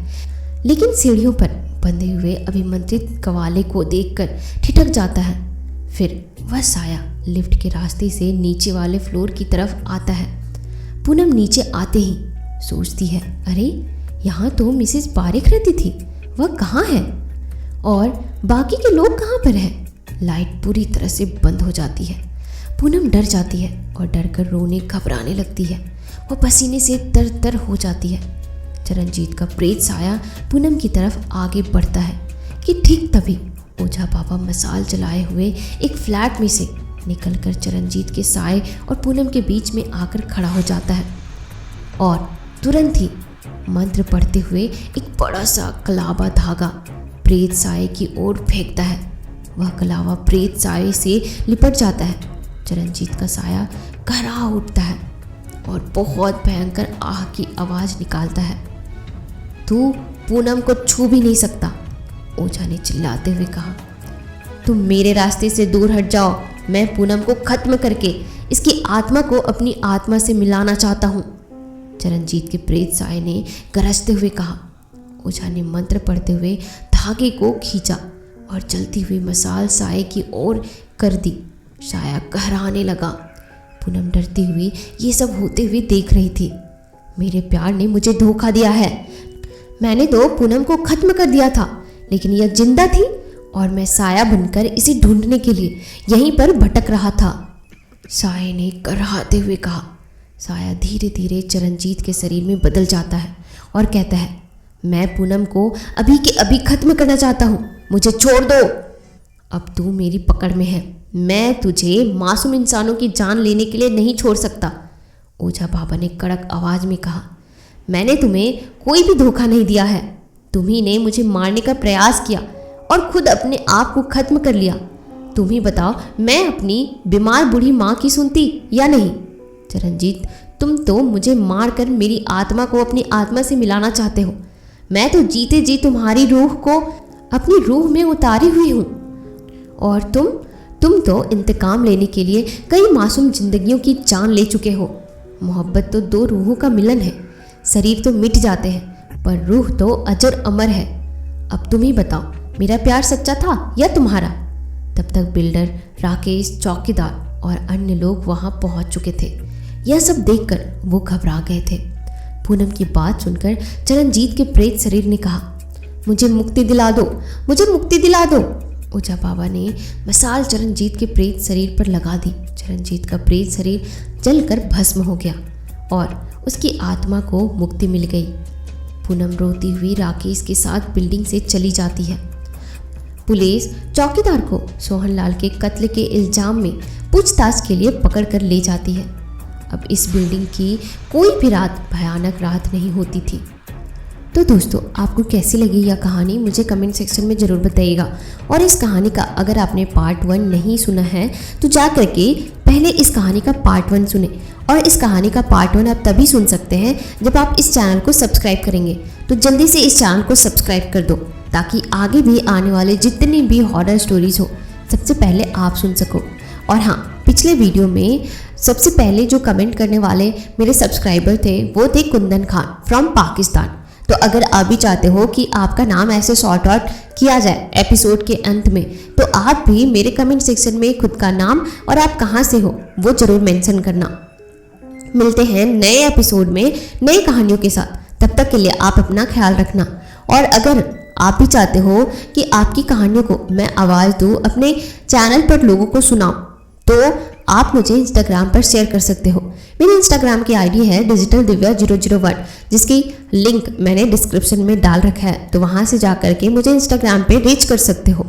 Speaker 1: लेकिन सीढ़ियों पर बंधे हुए अभिमंत्रित कवाले को देखकर ठिठक जाता है। फिर वह साया लिफ्ट के रास्ते से नीचे वाले फ्लोर की तरफ आता है। पूनम नीचे आते ही सोचती है, अरे यहाँ तो मिसेस बारिक रहती थी, वह कहाँ है और बाकी के लोग कहाँ पर हैं? लाइट पूरी तरह से बंद हो जाती है। पूनम डर जाती है और डर कर रोने घबराने लगती है। वह पसीने से तर तर हो जाती है। चरणजीत का प्रेत साया पूनम की तरफ आगे बढ़ता है कि ठीक तभी ओझा बाबा मसाल जलाए हुए एक फ्लैट में से निकलकर चरणजीत के साए और पूनम के बीच में आकर खड़ा हो जाता है और तुरंत ही मंत्र पढ़ते हुए एक बड़ा सा कलावा धागा प्रेत साए की ओर फेंकता है। वह कलावा प्रेत साए से लिपट जाता है। चरणजीत का साया घबरा उठता है और बहुत भयंकर आह की आवाज़ निकालता है। तू पूनम को छू भी नहीं सकता, ओझा ने चिल्लाते हुए कहा। तुम मेरे रास्ते से दूर हट जाओ। मैं पूनम को खत्म करके इसकी आत्मा को अपनी आत्मा से मिलाना चाहता हूँ, चरणजीत के प्रेत साए ने गरजते हुए कहा। ओझा ने मंत्र पढ़ते हुए धागे को खींचा और जलती हुई मसाल साए की ओर कर दी। साया कहराने लगा। पूनम डरती हुई ये सब होते हुए देख रही थी। मेरे प्यार ने मुझे धोखा दिया है। मैंने तो पूनम को खत्म कर दिया था, लेकिन यह जिंदा थी और मैं साया बनकर इसे ढूंढने के लिए यहीं पर भटक रहा था, साये ने कराहते हुए कहा। साया धीरे धीरे चरणजीत के शरीर में बदल जाता है और कहता है, मैं पूनम को अभी के अभी खत्म करना चाहता हूँ, मुझे छोड़ दो। अब तू मेरी पकड़ में है। मैं तुझे मासूम इंसानों की जान लेने के लिए नहीं छोड़ सकता, ओझा बाबा ने कड़क आवाज़ में कहा। मैंने तुम्हें कोई भी धोखा नहीं दिया है। तुम्ही ने मुझे मारने का प्रयास किया और खुद अपने आप को खत्म कर लिया। तुम ही बताओ, मैं अपनी बीमार बूढ़ी माँ की सुनती या नहीं? चरणजीत, तुम तो मुझे मारकर मेरी आत्मा को अपनी आत्मा से मिलाना चाहते हो। मैं तो जीते जी तुम्हारी रूह को अपनी रूह में उतारी हुई हूँ। और तुम तो इंतकाम लेने के लिए कई मासूम जिंदगियों की जान ले चुके हो। मोहब्बत तो दो रूहों का मिलन है। शरीर तो मिट जाते हैं पर रूह तो अजर अमर है। अब तुम ही बताओ, मेरा प्यार सच्चा था या तुम्हारा? तब तक बिल्डर, राकेश, चौकीदार और अन्य लोग वहां पहुंच चुके थे। यह सब देखकर वो घबरा गए थे। पूनम की बात सुनकर चरणजीत के प्रेत शरीर ने कहा, मुझे मुक्ति दिला दो, मुझे मुक्ति दिला दो। ओझा बाबा ने मसाल चरणजीत के प्रेत शरीर पर लगा दी। चरणजीत का प्रेत शरीर जलकर भस्म हो गया और उसकी आत्मा को मुक्ति मिल गई। पूनम रोती हुई राकेश के साथ बिल्डिंग से चली जाती है। पुलिस चौकीदार को सोहनलाल के कत्ल के इल्जाम में पूछताछ के लिए पकड़ कर ले जाती है। अब इस बिल्डिंग की कोई भी रात भयानक रात नहीं होती थी। तो दोस्तों, आपको कैसी लगी यह कहानी मुझे कमेंट सेक्शन में ज़रूर बताइएगा। और इस कहानी का अगर आपने पार्ट 1 नहीं सुना है तो जा करके पहले इस कहानी का पार्ट 1 सुने। और इस कहानी का पार्ट 1 आप तभी सुन सकते हैं जब आप इस चैनल को सब्सक्राइब करेंगे। तो जल्दी से इस चैनल को सब्सक्राइब कर दो ताकि आगे भी आने वाले जितने भी हॉरर स्टोरीज़ हो सबसे पहले आप सुन सको। और हाँ, पिछले वीडियो में सबसे पहले जो कमेंट करने वाले मेरे सब्सक्राइबर थे वो थे कुंदन खान फ्रॉम पाकिस्तान। तो अगर आप भी चाहते हो कि आपका नाम ऐसे सॉर्ट आउट किया जाए एपिसोड के अंत में, तो आप भी मेरे कमेंट सेक्शन में खुद का नाम और आप कहाँ से हो वो ज़रूर मेंशन करना। मिलते हैं नए एपिसोड में नई कहानियों के साथ। तब तक के लिए आप अपना ख्याल रखना। और अगर आप भी चाहते हो कि आपकी कहानियों को मैं आवाज़ दूँ, अपने चैनल पर लोगों को सुनाऊँ, तो आप मुझे इंस्टाग्राम पर शेयर कर सकते हो। मेरी इंस्टाग्राम की आईडी है डिजिटल दिव्या 001, जिसकी लिंक मैंने डिस्क्रिप्शन में डाल रखा है। तो वहाँ से जा कर के मुझे इंस्टाग्राम पे रीच कर सकते हो।